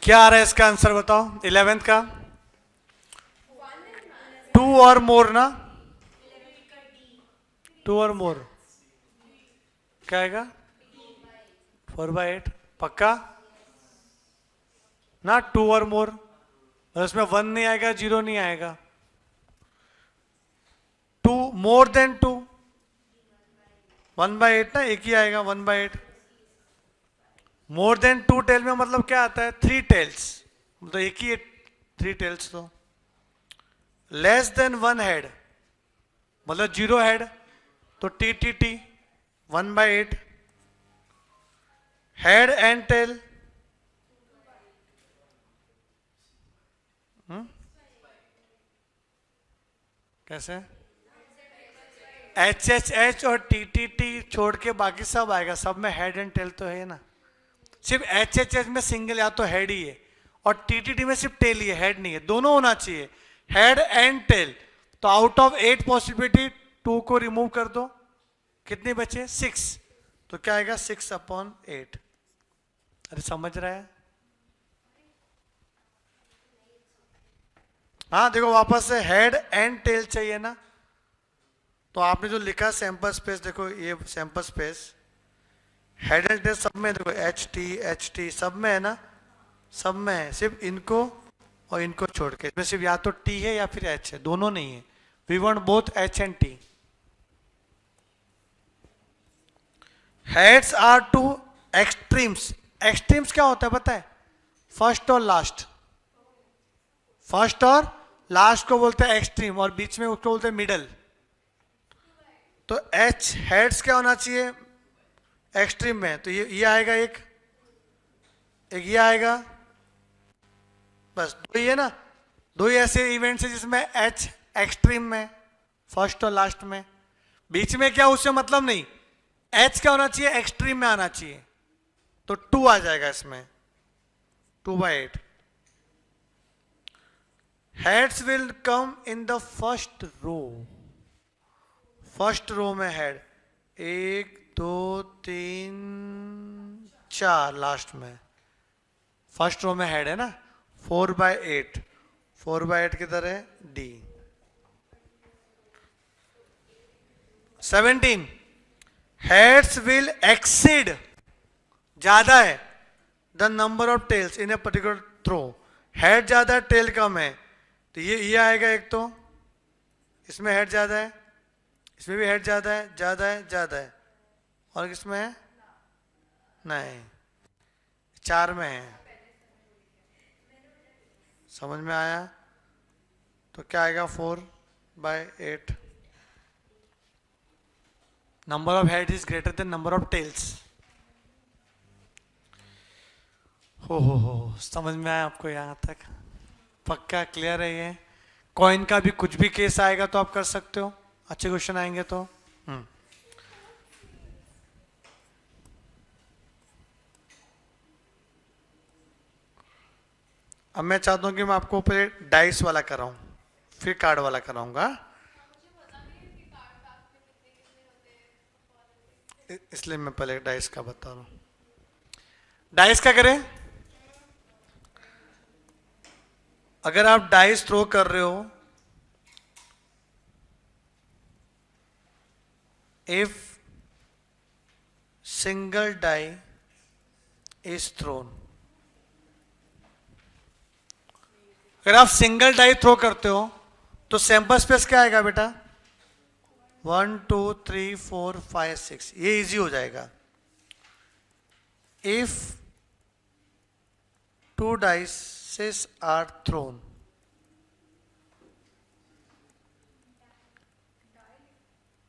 क्या आ रहा है इसका आंसर बताओ? 11th का 2 और मोर ना, 2 और मोर क्या आएगा? 4/8 पक्का ना? 2 और मोर मतलब इसमें 1 नहीं आएगा, 0 नहीं आएगा। 2 मोर देन 2, 1/8 ना, एक ही आएगा 1/8। मोर देन 2 टेल में मतलब क्या आता है? 3 टेल्स, मतलब एक ही 3 टेल्स। तो लेस देन 1 हेड मतलब 0 हेड, तो T T T 1/8। Head and tail कैसे? एच एच एच और टी टी टी छोड़ के बाकी सब आएगा, सब में हेड एंड टेल तो है ना। सिर्फ एच एच एच में सिंगल या तो हेड ही है, और टी टी टी में सिर्फ टेल ही है, हेड नहीं है। दोनों होना चाहिए, हेड एंड टेल। तो आउट ऑफ 8 पॉसिबिलिटी 2 को रिमूव कर दो, कितने बचे? 6। तो क्या आएगा? 6/8। अरे समझ रहा है? हाँ देखो वापस से हेड एंड टेल चाहिए ना, तो आपने जो लिखा सैंपल स्पेस, देखो ये sample space head and tail सब में, देखो एच टी सब में है ना, सब में है, सिर्फ इनको और इनको छोड़ के, इसमें सिर्फ या तो टी है या फिर एच है, दोनों नहीं है। We want both H and T. Heads are two extremes. Extremes क्या होता है पता है? फर्स्ट और लास्ट। फर्स्ट और लास्ट को बोलते हैं एक्सट्रीम, और बीच में उसको बोलते हैं मिडल। तो एच हेड्स क्या होना चाहिए एक्सट्रीम में? तो ये आएगा, एक ये आएगा, बस दो ही है ना, दो ही ऐसे इवेंट्स है जिसमें एच एक्सट्रीम में, फर्स्ट और लास्ट में। बीच में क्या उससे मतलब नहीं, एच क्या होना चाहिए एक्सट्रीम में आना चाहिए, तो 2 आ जाएगा इसमें, 2/8। Heads will come in the first row. First row में हेड 1 2 3 4, लास्ट में फर्स्ट रो में हेड है ना, 4/8। 4/8 किधर है? डी। 17 हेड्स विल एक्सीड, ज्यादा है, the number of tails in a particular throw. Head ज्यादा है टेल कम है, तो ये आएगा एक, तो इसमें हेड ज्यादा है, इसमें भी हेड ज्यादा है, ज्यादा है, ज्यादा है, और किसमें है? नहीं, 4 में है। समझ में आया? तो क्या आएगा? 4/8। Number of head is greater than number of tails. हो समझ में आया आपको यहां तक? पक्का क्लियर है ये? कॉइन का भी कुछ भी केस आएगा तो आप कर सकते हो, अच्छे क्वेश्चन आएंगे तो। अब मैं चाहता हूं कि मैं आपको पहले डाइस वाला कराऊं, फिर कार्ड वाला कराऊंगा, इसलिए मैं पहले डाइस का बता रहा हूं। डाइस क्या करें? अगर आप डाइस थ्रो कर रहे हो, if single die is thrown, अगर आप सिंगल डाई थ्रो करते हो तो सैंपल स्पेस क्या आएगा बेटा? 1 2 3 4 5 6, ये इजी हो जाएगा। If 2 dices are thrown,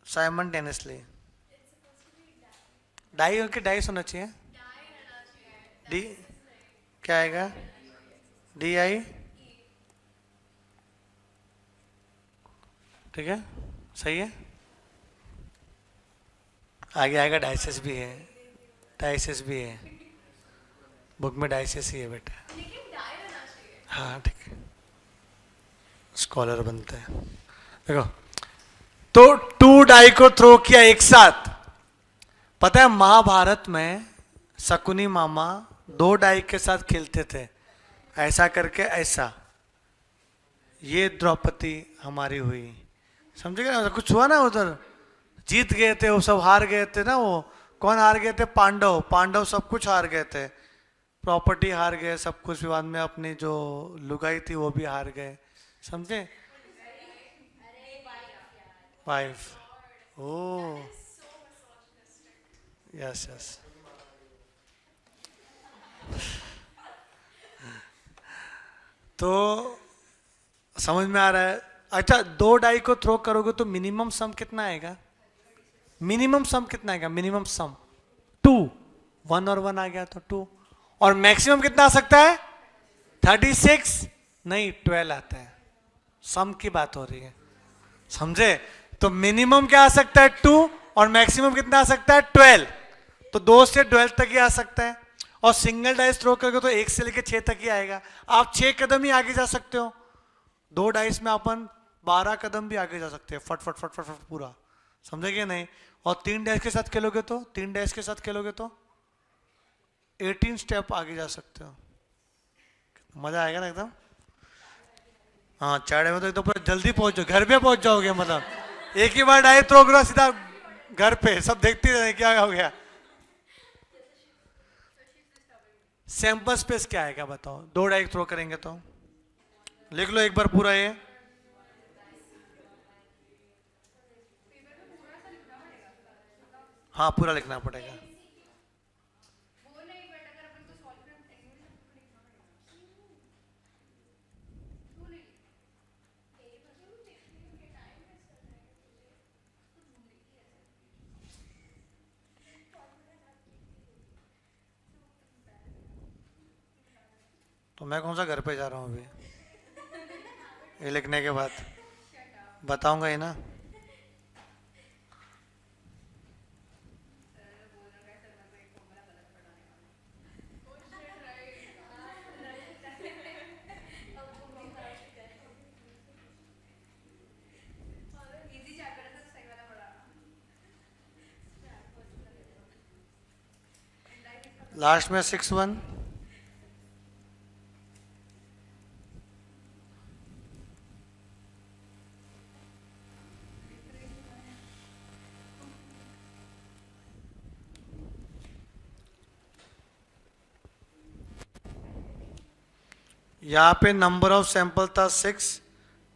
simultaneously, die होके डाइस होना चाहिए, डी क्या आएगा? DI, ठीक है, सही है। आगे आएगा डाइसेस भी है, डाइसेस भी है, बुक में डाइसेस ही है बेटा। हाँ ठीक है, स्कॉलर बनते हैं। देखो, तो 2 डाई को थ्रो किया एक साथ। पता है महाभारत में शकुनी मामा 2 डाई के साथ खेलते थे, ऐसा करके ऐसा, ये द्रौपदी हमारी हुई, समझे ना? कुछ हुआ ना उधर, जीत गए थे वो सब, हार गए थे ना, वो कौन हार गए थे? पांडव। पांडव सब कुछ हार गए थे, प्रॉपर्टी हार गए, सब कुछ, विवाद में अपनी जो लुगाई थी वो भी हार गए, समझे? वाइफ, ओ यस यस। तो समझ में आ रहा है? अच्छा, 2 डाई को थ्रो करोगे तो मिनिमम सम कितना आएगा? मिनिमम सम कितना आएगा? मिनिमम सम 2, 1 और 1 आ गया तो 2, और मैक्सिमम कितना आ सकता है? 36 नहीं, 12 आता है। सम की बात हो रही है, समझे? तो मिनिमम क्या आ सकता है? 2, और मैक्सिमम कितना आ सकता है? 12। तो 2 से 12 तक ही आ सकता है, और सिंगल डाइस थ्रो करोगे तो 1 से लेकर 6 तक ही आएगा। आप 6 कदम ही आगे जा सकते हो, 2 डाइस में अपन 12 कदम भी आगे जा सकते हैं, फट फट फट फट फट पूरा, समझेंगे नहीं? और 3 डाइस के साथ खेलोगे तो 3 डाइस के साथ खेलोगे तो 18 स्टेप आगे जा सकते हो। मजा आएगा ना एकदम। हाँ 4 में तो एकदम पूरा जल्दी पहुंच जाओ, घर पे पहुंच जाओगे, मतलब एक ही बार डाई थ्रो करो सीधा घर पे, सब देखते रहे क्या हो गया। सैंपल स्पेस क्या आएगा बताओ, 2 डाई थ्रो करेंगे तो लिख लो एक बार पूरा ये। हाँ पूरा लिखना पड़ेगा। तो मैं कौन सा घर पे जा रहा हूँ अभी, ये लिखने के बाद बताऊंगा ही ना। लास्ट में 6-1, यहाँ पे नंबर ऑफ सैंपल था 6,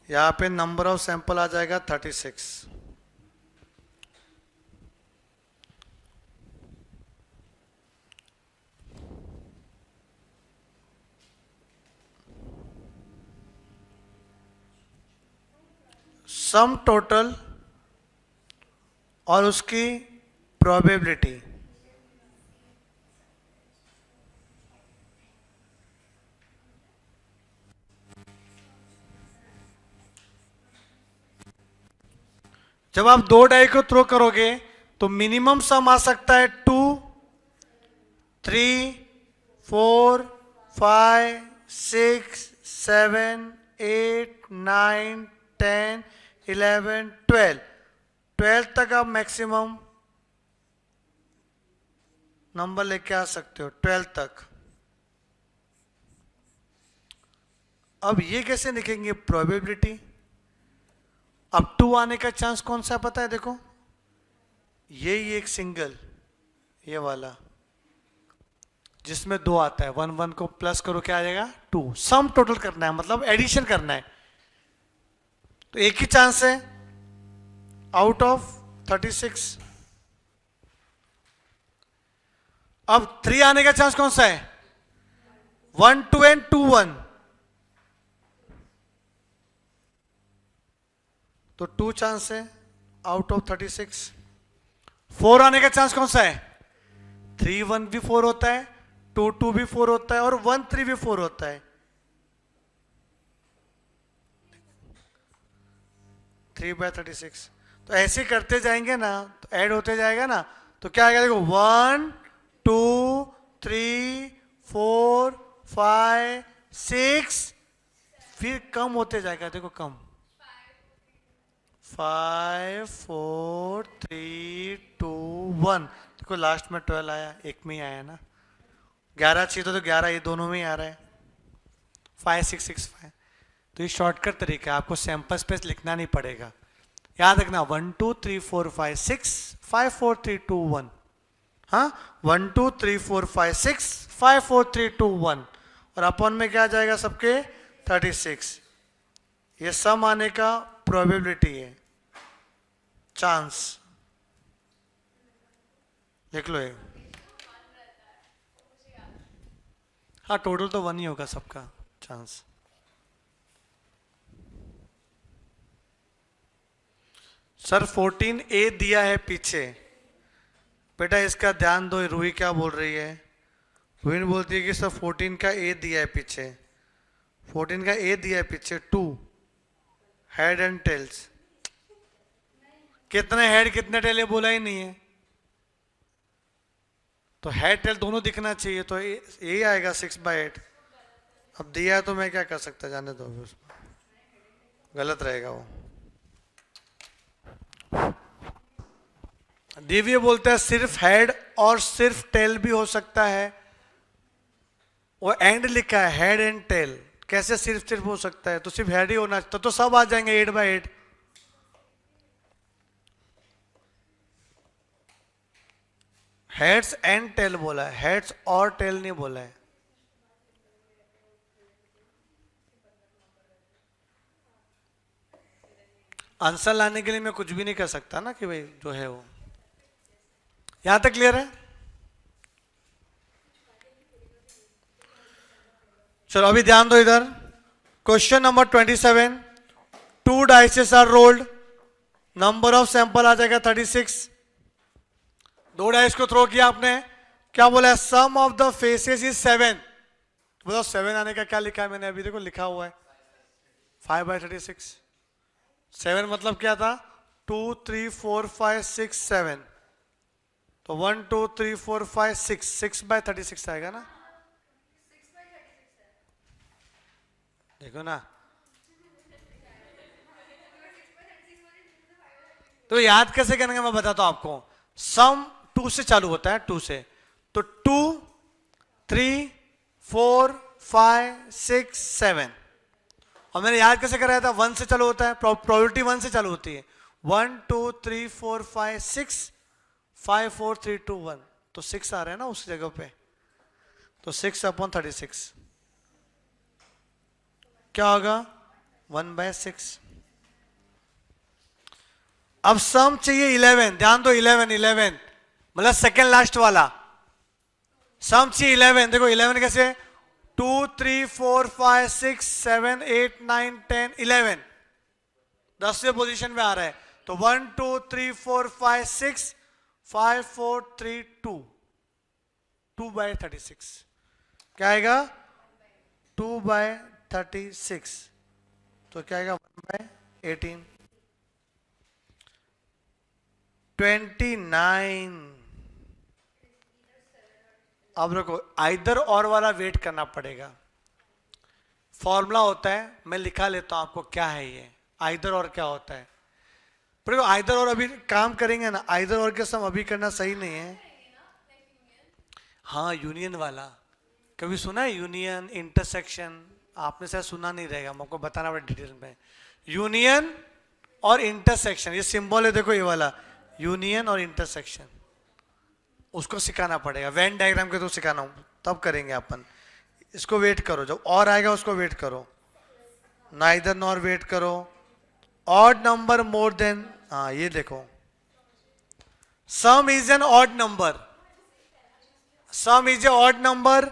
यहाँ पे नंबर ऑफ सैंपल आ जाएगा 36। सम टोटल और उसकी प्रोबेबिलिटी, जब आप 2 डाई को थ्रो करोगे तो मिनिमम सम आ सकता है 2, 3, 4, 5, 6, 7, 8, 9, 10, 11, 12 तक आप मैक्सिमम नंबर लेके आ सकते हो, 12 तक। अब ये कैसे लिखेंगे प्रोबेबिलिटी। अब 2 आने का चांस कौन सा पता है, देखो ये एक सिंगल, ये वाला जिसमें 2 आता है, 1 1 को प्लस करो क्या आ जाएगा 2। सम टोटल करना है, मतलब एडिशन करना है, तो एक ही चांस है आउट ऑफ 36। अब 3 आने का चांस कौन सा है, 1 2 एंड 2 1, तो 2 चांस है आउट ऑफ 36। 4 आने का चांस कौन सा है, 3 1 भी 4 होता है, 2 2 भी 4 होता है और 1 3 भी 4 होता है। 3/36। तो ऐसे करते जाएंगे ना तो ऐड होते जाएगा ना, तो क्या आएगा देखो 1 2 3 4 5 6, फिर कम होते जाएगा, देखो कम 5 4 3 2 1, देखो लास्ट में 12 आया, एक में ही आया ना। 11 चाहिए तो 11, ये दोनों में ही आ रहा है 5 6 6 5। तो ये शॉर्टकट तरीका है, आपको सैंपल स्पेस लिखना नहीं पड़ेगा, याद रखना 1 2 3 4 5 6 5 4 3 2 1। हाँ 1 2 3 4 5 6 5 4 3 2 1, और अपॉन में क्या आ जाएगा सबके 36। ये सम आने का प्रोबेबिलिटी है, चांस लिख लो ये। हाँ टोटल तो 1 ही होगा सबका चांस। सर 14A दिया है पीछे, बेटा इसका ध्यान दो, रूही क्या बोल रही है, रूही बोलती है कि सर 14 का A दिया है पीछे, 14 का A दिया है पीछे 2 हेड एंड टेल्स। कितने हेड कितने टेल ये बोला ही नहीं है, तो हेड टेल दोनों दिखना चाहिए, तो यही आएगा 6/8। अब दिया है तो मैं क्या कर सकता, जाने दो उसमें, गलत रहेगा वो। दिव्य बोलता है सिर्फ हेड और सिर्फ टेल भी हो सकता है, वो एंड लिखा है हेड एंड टेल, कैसे सिर्फ हो सकता है? तो सिर्फ हेड ही होना, तो सब आ जाएंगे 8/8। हेड्स एंड टेल बोला है, हेड्स और टेल नहीं बोला है। आंसर लाने के लिए मैं कुछ भी नहीं कर सकता ना कि भाई जो है वो। यहां तक क्लियर है? चलो अभी ध्यान दो इधर। Question number 27, 2 dices are rolled, number of sample आ जाएगा 36। 2 डाइस को थ्रो किया आपने, क्या बोला है? सम ऑफ द फेसेस इज 7। बताओ 7 आने का क्या लिखा है मैंने? अभी देखो लिखा हुआ है 5/36। 7 मतलब क्या था? 2 3 4 5 6 7, तो 1 2 3 4 5 6, 6/36 आएगा ना? देखो ना, तो याद कैसे करेंगे मैं बताता हूं आपको। सम 2 से चालू होता है, 2 से, तो 2 3 4 5 6 7। और मैंने याद कैसे कराया था? 1 से चालू होता है, प्रोबेबिलिटी 1 से चालू होती है। 1 2 3 4 5 6 5 4 3 2 1, तो 6 आ रहा है ना उस जगह पे, तो 6/36 क्या होगा? 1/6। अब सम चाहिए 11, ध्यान दो 11 मतलब सेकेंड लास्ट वाला सम चाहिए 11। देखो 11 कैसे? 2 3 4 5 6 7 8 9 10 11, 10वें पोजीशन में आ रहा है, तो 1 2 3 4 5 6 5 4 3 2, 2/36 क्या आएगा? 2/36, तो क्या आएगा? 1/18। 29। अब देखो आइदर और वाला वेट करना पड़ेगा। फॉर्मूला होता है, मैं लिखा लेता हूं आपको क्या है ये आइदर और क्या होता है। पर देखो आइदर और अभी काम करेंगे ना, आइदर और के सम अभी करना सही नहीं है। हाँ यूनियन वाला कभी सुना है? यूनियन इंटरसेक्शन आपने शायद सुना नहीं रहेगा, मैं आपको बताना पड़ेगा डिटेल में। यूनियन और इंटरसेक्शन, ये सिंबल है देखो, ये वाला यूनियन और इंटरसेक्शन, उसको सिखाना पड़ेगा। वेन डायग्राम के तो सिखाना हूं, तब करेंगे अपन। इसको वेट करो, जब और आएगा उसको वेट करो, नाइदर नॉर वेट करो। ऑड नंबर मोर देन, हाँ ये देखो, सम is an odd number, some is a odd number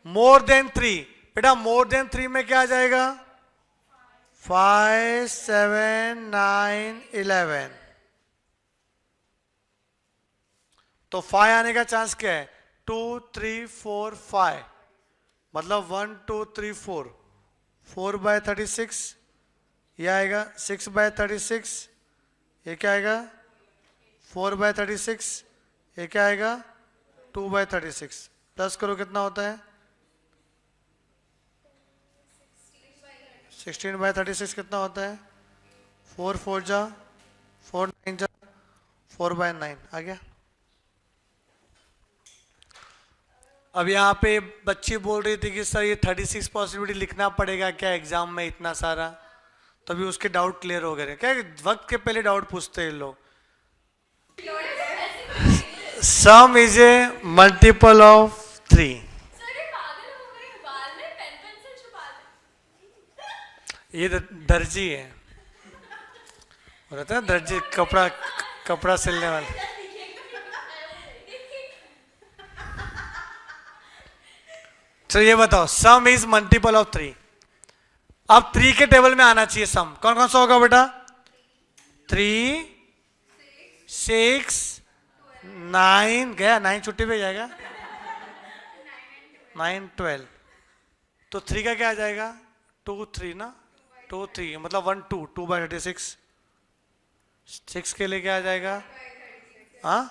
more than 3। बेटा मोर देन 3 में क्या आ जाएगा? 5 7 9 11, तो 5 आने का चांस क्या है? 2 3 4 5, मतलब 1 2 3 4, 4/36 ये आएगा। 6/36 ये क्या आएगा? 4/36 ये क्या आएगा? 2/36। प्लस करो कितना होता है? 16/36 कितना होता है? 4 4 जा 4 9 जा 4/9 आ गया। अब यहाँ पे बच्ची बोल रही थी कि सर ये 36 पॉसिबिलिटी लिखना पड़ेगा क्या एग्जाम में इतना सारा? तभी उसके डाउट क्लियर हो गए। क्या वक्त के पहले डाउट पूछते हैं लोग। सम इज ए मल्टीपल ऑफ 3। ये दर्जी है, रहता है दर्जी, कपड़ा सिलने वाला। तो ये बताओ सम इज मल्टीपल ऑफ 3। अब 3 के टेबल में आना चाहिए सम। कौन कौन सा होगा बेटा? 3 6 9 गया, 9 छुट्टी पे जाएगा, 9 12, तो 3 का क्या आ जाएगा? 2 3 ना, 2 3 मतलब 1 2, 2/36। 6 के लिए क्या आ जाएगा? हाँ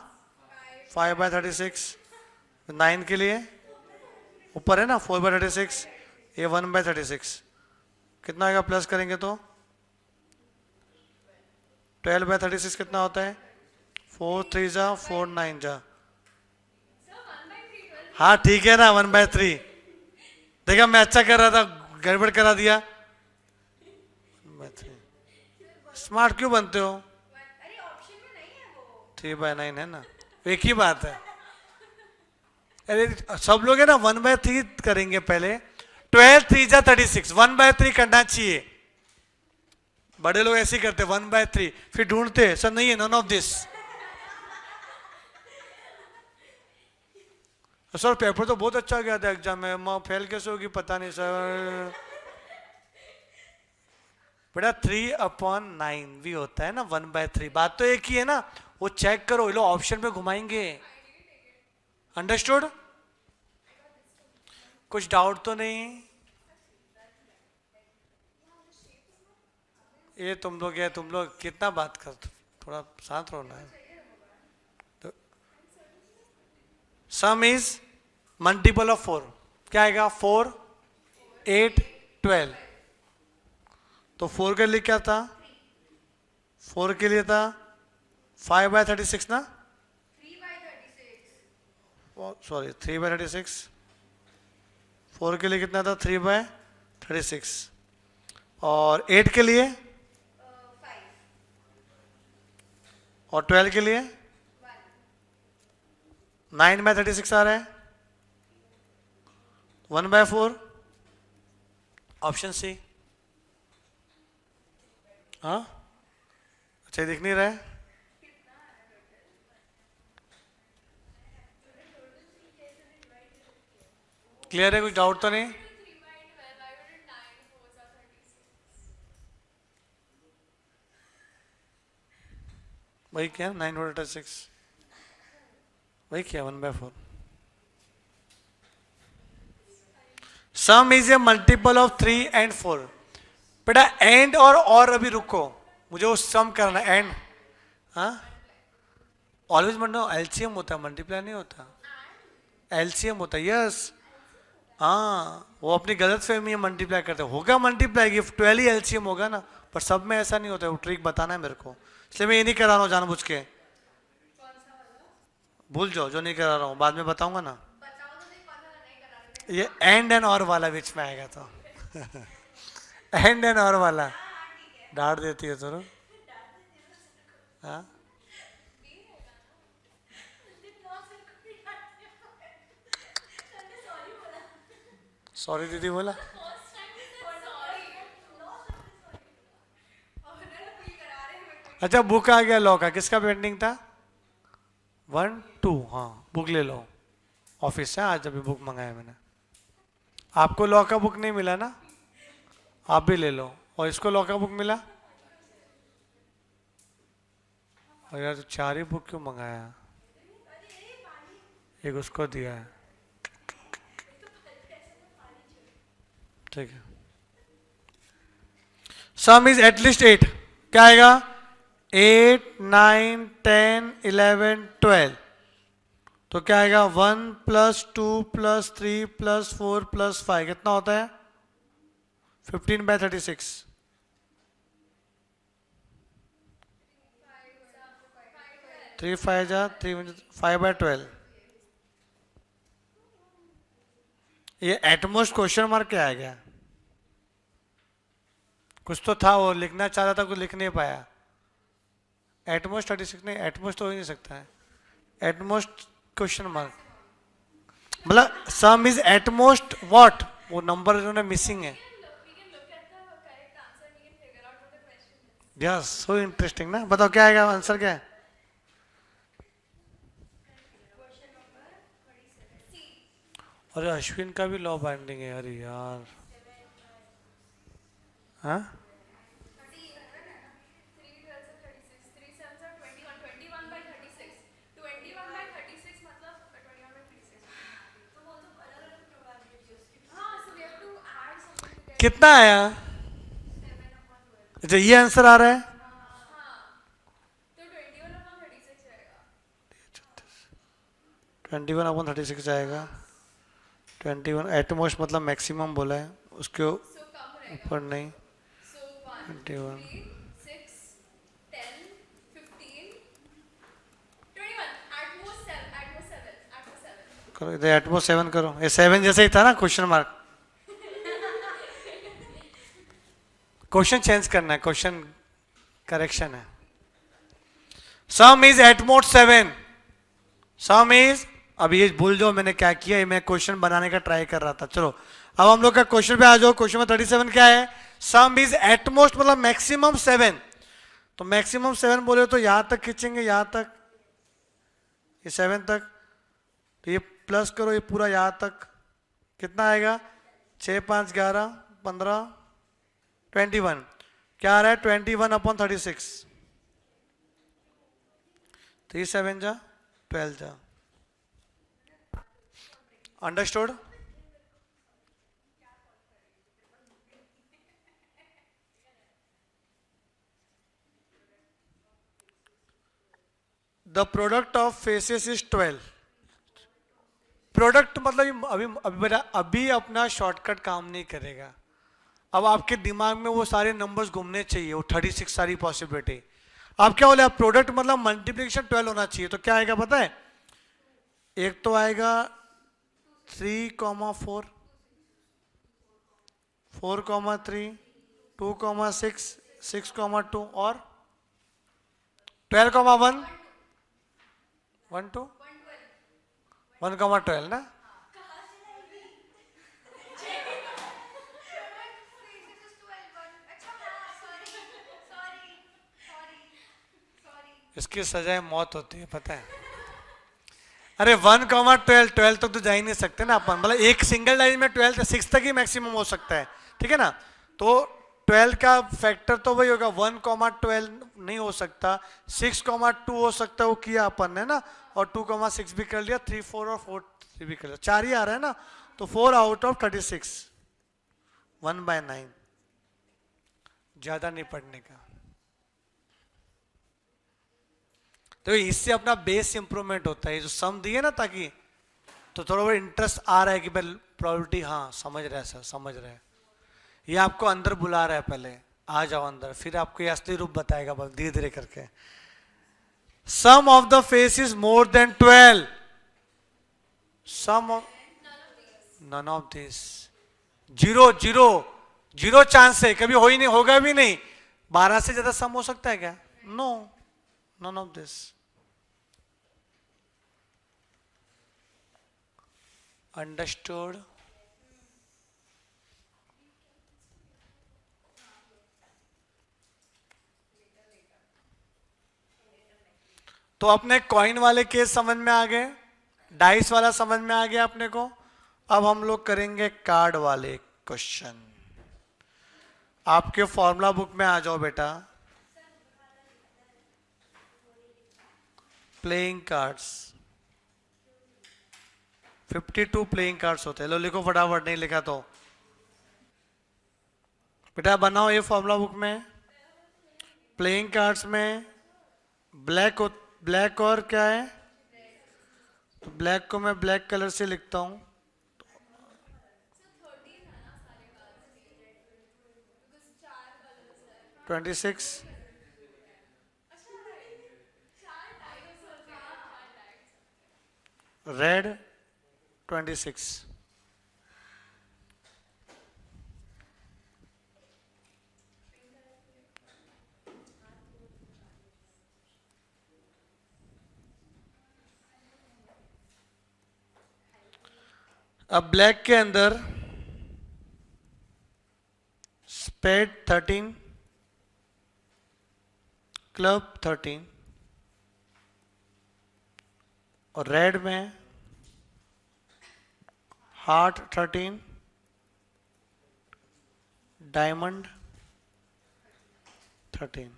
5/36। 9 के लिए ऊपर है ना 4/36, ये 1/36 कितना आएगा? प्लस करेंगे तो 12/36 कितना होता है? 4 3 जा 4 9 जा, हाँ ठीक है ना 1/3। देखा मैं अच्छा कर रहा था, गड़बड़ करा दिया। स्मार्ट क्यों बनते हो? 3/9 है ना, एक ही बात है। अरे सब लोग है ना 1/3 करेंगे पहले। 12 3 जा 36, 1/3 करना चाहिए। बड़े लोग ऐसे ही करते 1/3, फिर ढूंढते सर नहीं है, none of this. Sir paper तो बहुत अच्छा गया था एग्जाम में, माँ फेल कैसे होगी पता नहीं सर। बेटा 3/9 भी होता है ना 1/3, बात तो एक ही है ना। वो चेक करो, लो ऑप्शन पे घुमाएंगे। अंडरस्टूड? कुछ डाउट तो नहीं? ये तुम लोग कितना बात करते, थोड़ा शांत रहो ना। तो सम इज मल्टीपल ऑफ 4, क्या आएगा? 4 8 12। तो 4 के लिए क्या था? 4 के लिए था 5/36 ना, सॉरी 3/36। 4 के लिए कितना था? 3/36। और 8 के लिए और 12 के लिए 9/36 आ रहा है, 1/4। Option C. हाँ अच्छा, दिख नहीं रहा है। क्लियर है, कुछ डाउट तो नहीं? वही क्या 9/36, वही क्या 1/4। सम is a multiple of 3 and 4। बेटा एंड और अभी रुको, मुझे वो सम करना है। एंड हाँ ऑलवेज मतलब एलसीएम होता है, मल्टीप्लाई नहीं होता। एलसीएम होता है, यस। हाँ वो अपनी गलत फहमी में मल्टीप्लाई करते होगा, मल्टीप्लाई की 12 ही एलसीएम होगा ना, पर सब में ऐसा नहीं होता है। वो ट्रिक बताना है मेरे को, इसलिए मैं ये नहीं करा रहा हूँ जानबूझ के। भूल जाओ जो नहीं करा रहा हूँ, बाद में बताऊंगा ना। ये एंड और वाला बीच में आएगा तो एंड और वाला डांट देती है तो। हाँ सॉरी दीदी बोला। अच्छा बुक आ गया लॉ का, किसका पेंडिंग था? 1 2। हाँ बुक ले लो, ऑफिस से आज अभी बुक मंगाया मैंने। आपको लॉ का बुक नहीं मिला ना, आप भी ले लो। और इसको लॉ का बुक मिला? और यार तो 4 ही बुक क्यों मंगाया? एक उसको दिया है, ठीक है। सम इज एटलीस्ट 8, क्या आएगा? 8 9 10 11 12। तो क्या आएगा? 1 + 2 + 3 + 4 + 5 कितना होता है? 15/36। 3 5 जा 3 5/12। ये एटमोस्ट क्वेश्चन मार्क क्या आ गया? कुछ तो था, वो लिखना चाह रहा था, कुछ लिख नहीं पाया। एटमोस्ट 36 नहीं, एटमोस्ट तो हो ही नहीं सकता है। एटमोस्ट क्वेश्चन मार्क मतलब सम इज एटमोस्ट व्हाट, वो नंबर जो है मिसिंग है। यस सो इंटरेस्टिंग ना, बताओ क्या आएगा आंसर, क्या है? अरे अश्विन का भी लॉ बाइंडिंग है, अरे यार। हाँ कितना आया? अच्छा ये आंसर आ रहा है। 21/36 आएगा। 21 एटमोस्ट मतलब मैक्सिमम बोला है, उसके ऊपर नहीं। 21 करो, इधर एटमोस्ट 7 करो। ये 7 जैसे ही था ना क्वेश्चन मार्क। क्वेश्चन चेंज करना है, क्वेश्चन करेक्शन है. Sum is at most 7. Sum is, अब ये भूल जाओ मैंने क्या किया, मैं क्वेश्चन बनाने का ट्राई कर रहा था. चलो अब हम लोग का क्वेश्चन पे आ जाओ. क्वेश्चन में 37 क्या है? सम इज एटमोस्ट मतलब मैक्सिमम 7. तो मैक्सिमम 7 बोले तो यहां तक खींचेंगे, यहां तक, ये 7 तक. तो ये प्लस करो, ये पूरा यहां तक कितना आएगा? 6 5 11 15 21. क्या आ रहा है? 21/36. 3 7 जा 12 जा. Understood? The product of faces is 12. Product मतलब अभी अपना शॉर्टकट काम नहीं करेगा. अब आपके दिमाग में वो सारे नंबर्स घूमने चाहिए, वो 36 सारी पॉसिबिलिटी. आप क्या बोले? आप प्रोडक्ट मतलब मल्टीप्लिकेशन 12 होना चाहिए. तो क्या आएगा पता है? एक तो आएगा 3,4, 4,3, 2,6, 6,2 और 12,1, 1 2 1,12 ना. इसकी सजाए मौत होती है पता है. अरे 1,12, 12 तक तो जा ही नहीं सकते ना अपन. मतलब एक सिंगल लाइन में 12 6 तक ही मैक्सिमम हो सकता है. ठीक है ना. तो 12 का फैक्टर तो वही होगा, 1,12 नहीं हो सकता. 6,2 हो सकता है, वो किया अपन ने ना. और 2,6 भी कर लिया, 3 4 और 4 3 भी कर लिया. 4 ही आ रहा है ना. तो 4 आउट ऑफ 36, 1/9. ज्यादा नहीं पढ़ने का. तो इससे अपना बेस इंप्रूवमेंट होता है. जो सम दिए ना ताकि, तो थोड़ा बहुत इंटरेस्ट आ रहा है कि भाई प्रोबेबिलिटी, हाँ समझ रहे हैं सर, समझ रहे हैं. ये आपको अंदर बुला रहा है, पहले आ जाओ अंदर, फिर आपको ये असली रूप बताएगा धीरे धीरे करके. Sum of the face is more than 12. Sum of, none of this. Zero zero zero chance है, कभी हो ही नहीं, होगा भी नहीं. 12 से ज्यादा सम हो सकता है क्या? No, none of this. Understood? तो अपने कॉइन वाले केस समझ में आ गए, डाइस वाला समझ में आ गया अपने को. अब हम लोग करेंगे कार्ड वाले क्वेश्चन. आपके फॉर्मूला बुक में आ जाओ बेटा. प्लेइंग कार्ड्स, 52 प्लेइंग कार्ड्स होते हैं. लो लिखो फटाफट, नहीं लिखा तो बेटा बनाओ ये फॉर्मूला बुक में. प्लेइंग कार्ड्स में ब्लैक और क्या है? तो ब्लैक को मैं ब्लैक कलर से लिखता हूं. 26, रेड 26. अब ब्लैक के अंदर स्पेड 13, क्लब 13, और रेड में हार्ट 13, डायमंड 13.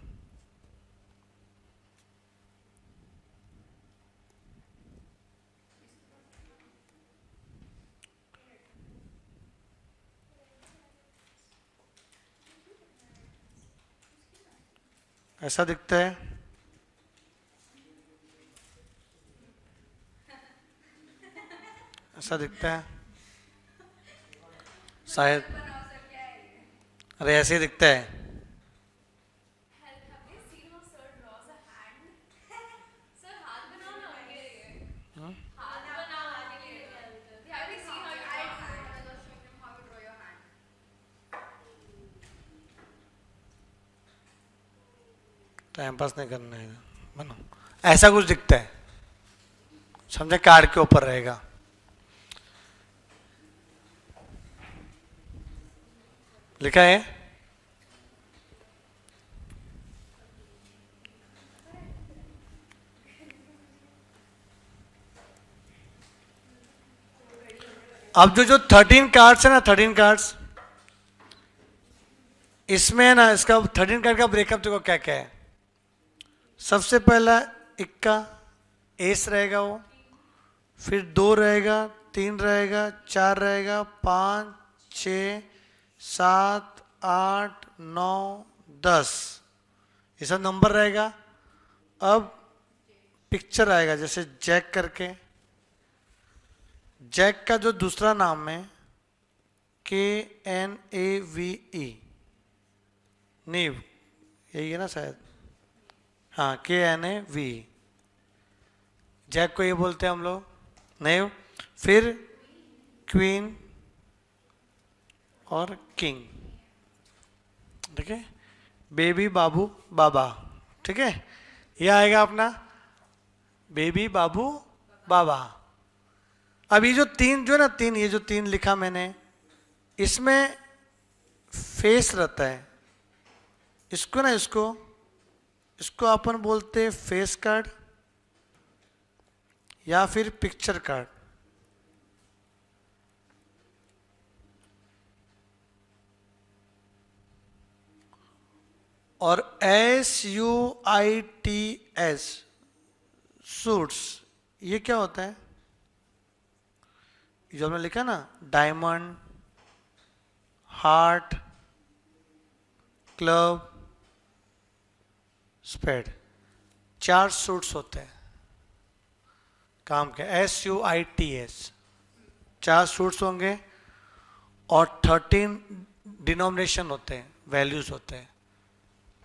ऐसा दिखता है. ऐसा दिखता है शायद. अरे ऐसे ही दिखता है. टाइम पास नहीं करना है बनो, ऐसा कुछ दिखता है, समझे, कार्ड के ऊपर रहेगा। लिखा है अब जो जो 13 कार्ड्स है ना, 13 कार्ड्स, इसमें है ना, इसका 13 कार्ड का ब्रेकअप देखो क्या क्या है। सबसे पहला इक्का, एस रहेगा वो, फिर 2 रहेगा, 3 रहेगा, 4 रहेगा, 5, 6, 7, 8, 9, 10, ये सब नंबर रहेगा। अब पिक्चर आएगा जैसे जैक करके, जैक का जो दूसरा नाम है KNAVE, नीव, यही है ना शायद, हाँ KNAVE, जैक को ये बोलते हैं हम लोग, नीव। फिर क्वीन और किंग, ठीक है, बेबी बाबू बाबा, ठीक है, ये आएगा अपना बेबी बाबू बाबा। अब ये जो 3 जो है ना, 3, ये जो 3 लिखा मैंने, इसमें फेस रहता है, इसको ना, इसको अपन बोलते हैं फेस कार्ड या फिर पिक्चर कार्ड। और SUITS सूट्स, ये क्या होता है, जो हमने लिखा ना, diamond, heart, club, spade, 4 suits होते हैं काम के, SUITS, 4 सूट्स होंगे और 13 डिनोमिनेशन होते हैं, वैल्यूज होते हैं,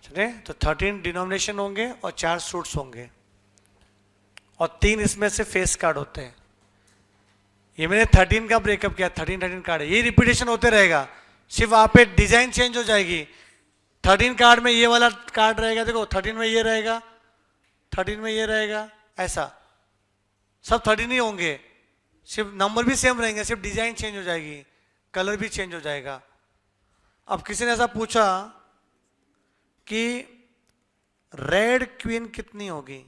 चलिए। तो 13 डिनोमिनेशन होंगे और 4 सूट्स होंगे और 3 इसमें से फेस कार्ड होते हैं। ये मैंने 13 का ब्रेकअप किया, 13 कार्ड है, ये रिपीटेशन होते रहेगा, सिर्फ वहां पे डिजाइन चेंज हो जाएगी। 13 कार्ड में ये वाला कार्ड रहेगा, देखो 13 में ये रहेगा, 13 में ये रहेगा, ऐसा सब 13 ही होंगे, सिर्फ नंबर भी सेम रहेंगे, सिर्फ डिजाइन चेंज हो जाएगी, कलर भी चेंज हो जाएगा। अब किसी ने ऐसा पूछा कि रेड क्वीन कितनी होगी,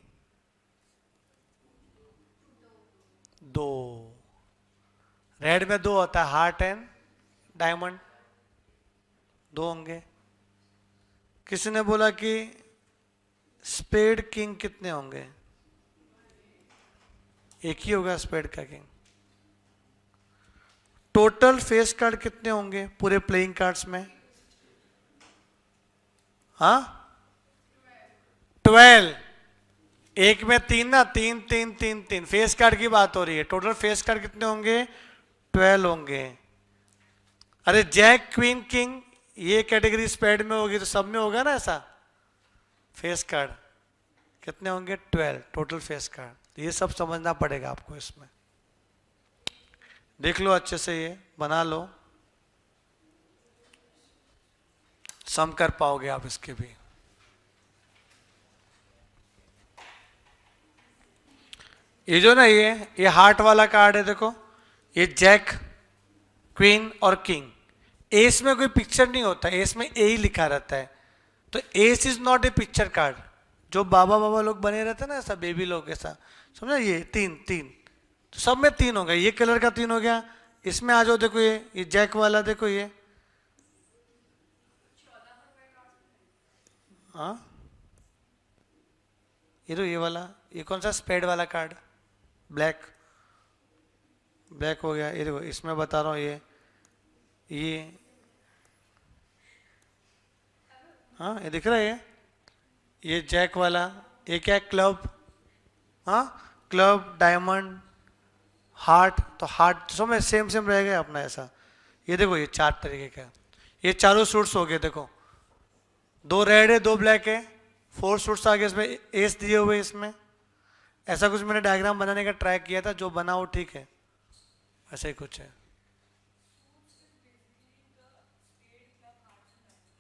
2, रेड में 2 होता है, हार्ट एंड डायमंड, 2 होंगे। किसी ने बोला कि स्पेड किंग कितने होंगे, 1 ही होगा स्पेड का किंग। टोटल फेस कार्ड कितने होंगे पूरे प्लेइंग कार्ड्स में, हाँ 12, एक में 3 ना, 3 3 3 3, फेस कार्ड की बात हो रही है, टोटल फेस कार्ड कितने होंगे, 12 होंगे। अरे जैक क्वीन किंग ये कैटेगरी स्पेड में होगी तो सब में होगा ना ऐसा, फेस कार्ड कितने होंगे, 12 टोटल फेस कार्ड। ये सब समझना पड़ेगा आपको, इसमें देख लो अच्छे से, ये बना लो, सम कर पाओगे आप इसके भी। ये जो ना, ये हार्ट वाला कार्ड है, देखो ये जैक, क्वीन और किंग, एस में कोई पिक्चर नहीं होता, एस में ए ही लिखा रहता है, तो S is not a picture card. जो बाबा बाबा लोग बने रहते हैं ना, ऐसा बेबी लोग ऐसा, समझा, ये 3 3, तो सब में 3 हो गया, ये कलर का 3 हो गया। इसमें आ जाओ, देखो ये जैक वाला, देखो ये, हाँ ये तो ये वाला, ये कौन सा स्पेड वाला कार्ड, ब्लैक, ब्लैक हो गया, ये देखो इसमें बता रहा हूँ, ये हाँ ये दिख रहा है, ये जैक वाला, ये क्या है, क्लब, हाँ क्लब, डायमंड, हार्ट, तो हार्ट तो सब में सेम सेम रहेगा अपना ऐसा। ये देखो ये 4 तरीके का, ये चारों सूट्स हो गए, देखो 2 रेड है, 2 ब्लैक है, 4 सूट्स आ गए, इसमें एस दिए हुए, इसमें ऐसा कुछ मैंने डायग्राम बनाने का ट्राई किया था, जो बना वो ठीक है, ऐसा ही कुछ है।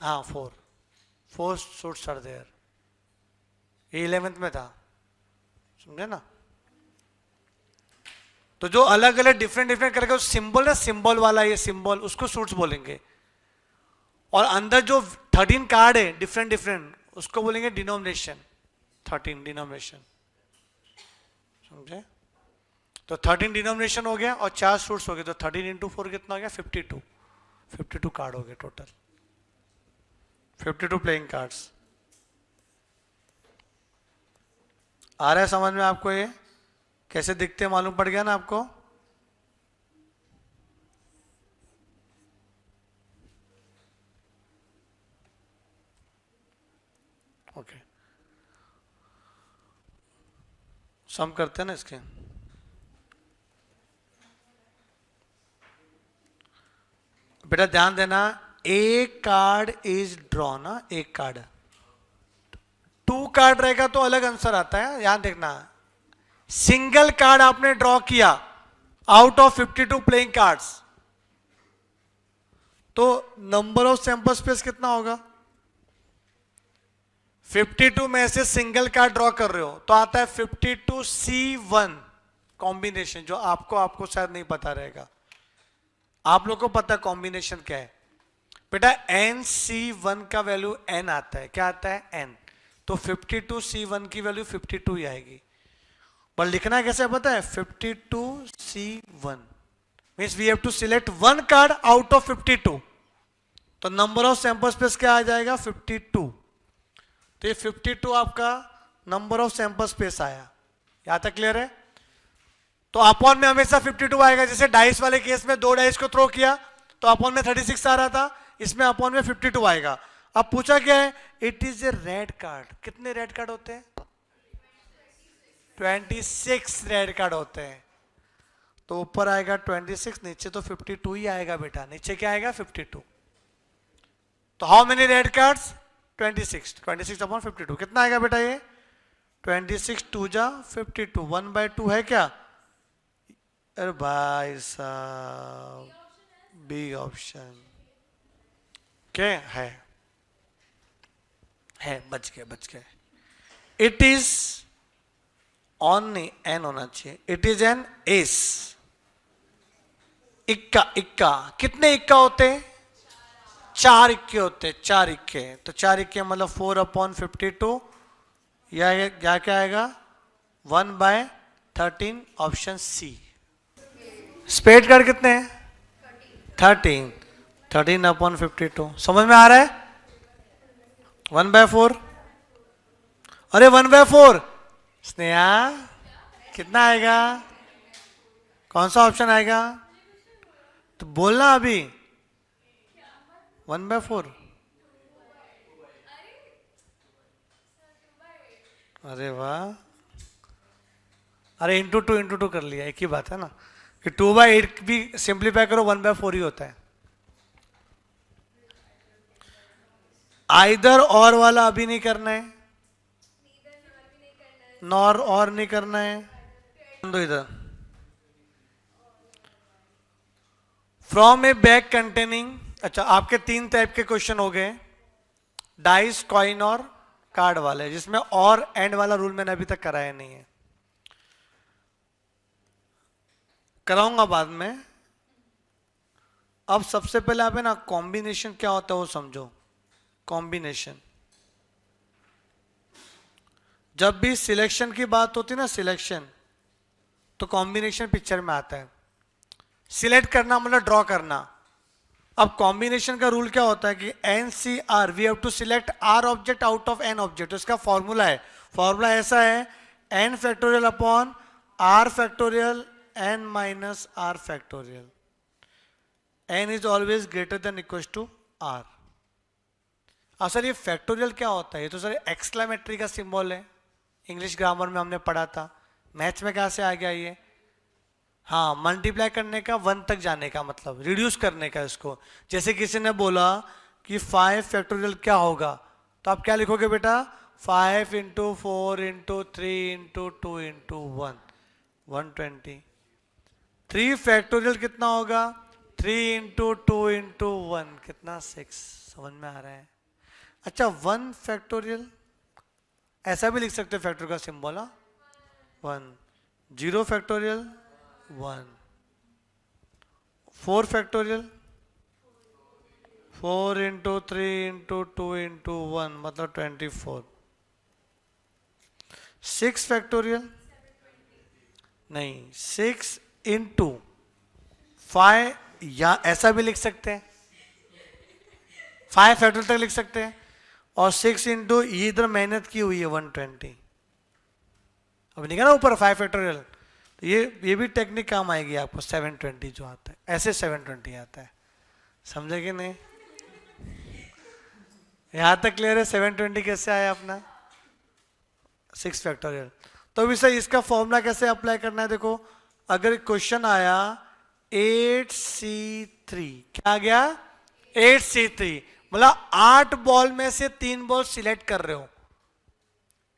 हाँ 4 सूट्स आर देयर, ये 11th में था, समझे ना। तो जो अलग अलग डिफरेंट डिफरेंट करके सिंबल ना, सिंबल वाला ये सिंबल, उसको सूट्स बोलेंगे। और अंदर जो 13 कार्ड है डिफरेंट डिफरेंट, उसको बोलेंगे डिनोमिनेशन, 13 डिनोमिनेशन, समझे। तो 13 डिनोमिनेशन हो गया और 4 सूट्स हो गए, तो 13 इंटू 4 कितना हो गया, 52। 52 कार्ड हो गए टोटल, 52 प्लेइंग कार्ड्स। आ रहा है समझ में आपको ये कैसे दिखते हैं, मालूम पड़ गया ना आपको। ओके, सम करते हैं ना इसके। बेटा ध्यान देना, एक कार्ड इज ड्रॉ ना, एक कार्ड, 2 कार्ड रहेगा तो अलग आंसर आता है, ध्यान देखना। सिंगल कार्ड आपने ड्रॉ किया आउट ऑफ 52 प्लेइंग कार्ड्स, तो नंबर ऑफ सैंपल स्पेस कितना होगा। 52 में से सिंगल कार्ड ड्रॉ कर रहे हो तो आता है 52C1 कॉम्बिनेशन, जो आपको शायद नहीं पता रहेगा। आप लोग को पता है कॉम्बिनेशन क्या है बेटा, NC1 का वैल्यू n आता है, क्या आता है n, तो 52C1 की वैल्यू 52 ही आएगी। पर लिखना कैसे पता है, 52C1 means we have to select 1 card out of 52, तो नंबर ऑफ सैंपल स्पेस क्या आ जाएगा 52। तो ये 52 आपका नंबर ऑफ सैंपल स्पेस आया, यहां तक क्लियर है। तो अपॉन में हमेशा 52 आएगा, जैसे डाइस वाले केस में 2 डाइस को थ्रो किया तो अपॉन में 36 आ रहा था, इसमें अपॉन में 52 आएगा। अब पूछा क्या है, it is a red card, कितने रेड कार्ड होते हैं, 26 रेड कार्ड होते हैं। तो ऊपर आएगा 26, नीचे तो 52 ही आएगा बेटा, नीचे क्या आएगा 52। तो how many red cards, 26, 26 upon 52 कितना आएगा बेटा, ये 26 2 जा 52, 1/2 है क्या। अरे भाई साहब, बी ऑप्शन क्या है, बच गए। इट इज ऑन नहीं, एन होना चाहिए, इट इज एन एस। इक्का, कितने इक्का होते हैं, 4 इक्के होते हैं, 4 इक्के, तो 4 इक्के मतलब 4/52, या क्या आएगा 1/13, ऑप्शन सी। स्पेड कार्ड कितने हैं, 13/52, समझ में आ रहा है, 1/4। अरे 1/4 स्नेहा कितना आएगा, कौन सा ऑप्शन आएगा, तो बोलना अभी 1/4। अरे वाह, अरे इंटू टू कर लिया, एक ही बात है ना, कि 2/8 भी सिंप्लीफाई करो 1/4 ही होता है। आइदर और वाला अभी नहीं करना है, नॉर और नहीं करना है, दो इधर। फ्रॉम ए बैग कंटेनिंग, अच्छा आपके 3 टाइप के क्वेश्चन हो गए, डाइस, कॉइन और कार्ड वाले, जिसमें और एंड वाला रूल मैंने अभी तक कराया नहीं है, कराऊंगा बाद में। अब सबसे पहले आप है ना कॉम्बिनेशन क्या होता है वो समझो। कॉम्बिनेशन, जब भी सिलेक्शन की बात होती है ना, सिलेक्शन, तो कॉम्बिनेशन पिक्चर में आता है। सिलेक्ट करना मतलब ड्रॉ करना। अब कॉम्बिनेशन का रूल क्या होता है कि NCR, we have to select R object out of N object. इसका फॉर्मूला है, फॉर्मूला ऐसा है, N factorial upon R factorial N minus R factorial. N is always greater than equal to R। अब sir ये factorial क्या होता है, ये तो सर एक्सक्लेमेटरी का सिंबल है, इंग्लिश ग्रामर में हमने पढ़ा था, मैथ्स में कैसे आ गया ये, हाँ मल्टीप्लाई करने का 1 तक जाने का मतलब, रिड्यूस करने का इसको। जैसे किसी ने बोला कि 5 फैक्टोरियल क्या होगा, तो आप क्या लिखोगे बेटा, 5 into 4 into 3 into 2 into 1, 120। 3 factorial कितना होगा, 3 इंटू 2 इंटू 1 कितना, 6। समझ में आ रहा है। अच्छा 1 फैक्टोरियल ऐसा भी लिख सकते हो फैक्टर का symbol, 1, 0 factorial 1, 4 factorial 4 into 3 into 2 into 1 मतलब 24, 6 फैक्टोरियल नहीं 6 इंटू 5, या ऐसा भी लिख सकते हैं 5 फैक्टोरियल तक लिख सकते हैं, और 6 इंटू ये इधर मेहनत की हुई है 120, अब नहीं ना ऊपर 5 फैक्टोरियल, तो ये भी टेक्निक काम आएगी आपको, 720 जो आता है ऐसे 720 आता है, समझे कि नहीं? यहां तक क्लियर है? 720 कैसे आया अपना 6 फैक्टोरियल। तो अभी सर इसका फॉर्मूला कैसे अप्लाई करना है, देखो अगर क्वेश्चन आया 8C3, क्या आ गया 8C3, मतलब 8 बॉल में से 3 बॉल सिलेक्ट कर रहे हो,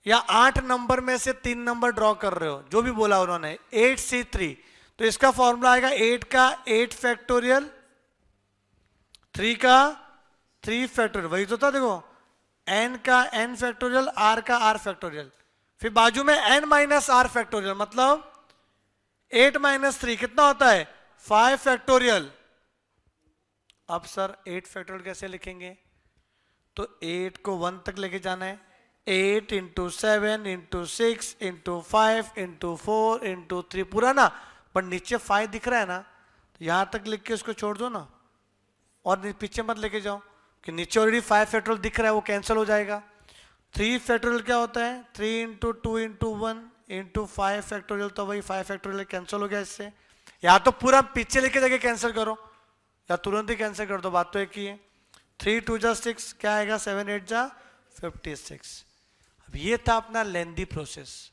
या 8 नंबर में से 3 नंबर ड्रॉ कर रहे हो, जो भी बोला उन्होंने 8C3, तो इसका फॉर्मूला आएगा 8 का 8 फैक्टोरियल, 3 का 3 फैक्टोरियल, वही तो था देखो, n का n फैक्टोरियल, r का r फैक्टोरियल, फिर बाजू में n माइनस r फैक्टोरियल, मतलब 8 माइनस 3 कितना होता है 5 फैक्टोरियल। अब सर 8 फैक्टोरियल कैसे लिखेंगे, तो 8 को 1 तक लेके जाना है, 8 into 7 into 6 into 5 into 4 into 3 पूरा ना, पर नीचे 5 दिख रहा है ना, तो यहां तक लिख के उसको छोड़ दो ना, और पीछे मत लेके जाओ कि नीचे ऑलरेडी 5 फैक्टोरियल दिख रहा है, वो कैंसिल हो जाएगा। 3 फैक्टोरियल क्या होता है 3 इंटू 2 इंटू 1 इंटू 5 फैक्टोरियल, तो वही 5 फैक्टोरियल कैंसिल हो गया इससे, या तो पूरा पीछे लेके जाके कैंसिल करो या तुरंत ही कैंसिल कर दो, बात तो एक ही है। 3 2 जा 6, क्या आएगा 7 8 जा 56। अब ये था अपना लेंदी प्रोसेस।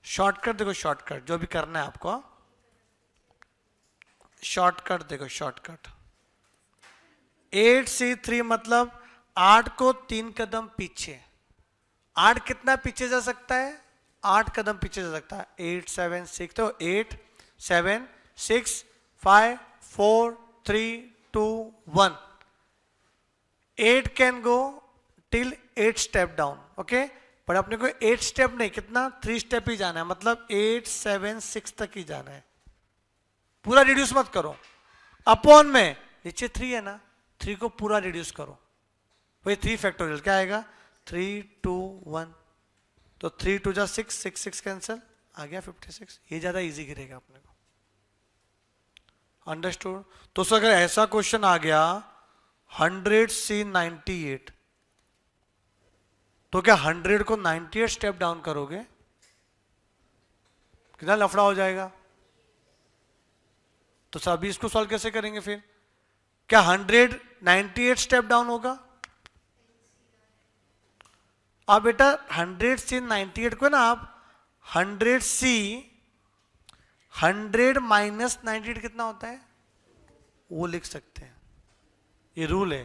शॉर्टकट देखो, शॉर्टकट जो भी करना है आपको, शॉर्टकट देखो, शॉर्टकट 8C3 मतलब 8 को 3 कदम पीछे, 8 कितना पीछे जा सकता है 8 कदम पीछे जा सकता है, 8 7 6, तो 8 7 6 5 4 3 2 1, 8 can go till 8 step down, okay, पर अपने को 8 स्टेप नहीं, कितना 3 स्टेप ही जाना है, मतलब 8 7 6 तक ही जाना है, पूरा रिड्यूस मत करो, अपॉन में नीचे 3 है ना, 3 को पूरा रिड्यूस करो, वही 3 फैक्टोरियल क्या आएगा 3 2 1, तो 3 2 जा 6 6 6 कैंसिल आ गया 56, ये ज्यादा इजी गिरेगा अपने को, अंडरस्टूड। तो सर अगर ऐसा क्वेश्चन आ गया 100C98, तो क्या 100 को 98 स्टेप डाउन करोगे, कितना लफड़ा हो जाएगा। तो सर अभी इसको सॉल्व कैसे करेंगे फिर, क्या 100 98 स्टेप डाउन होगा। अब बेटा 100C98 को ना आप 100C 100 माइनस 98 कितना होता है वो लिख सकते हैं, ये रूल है।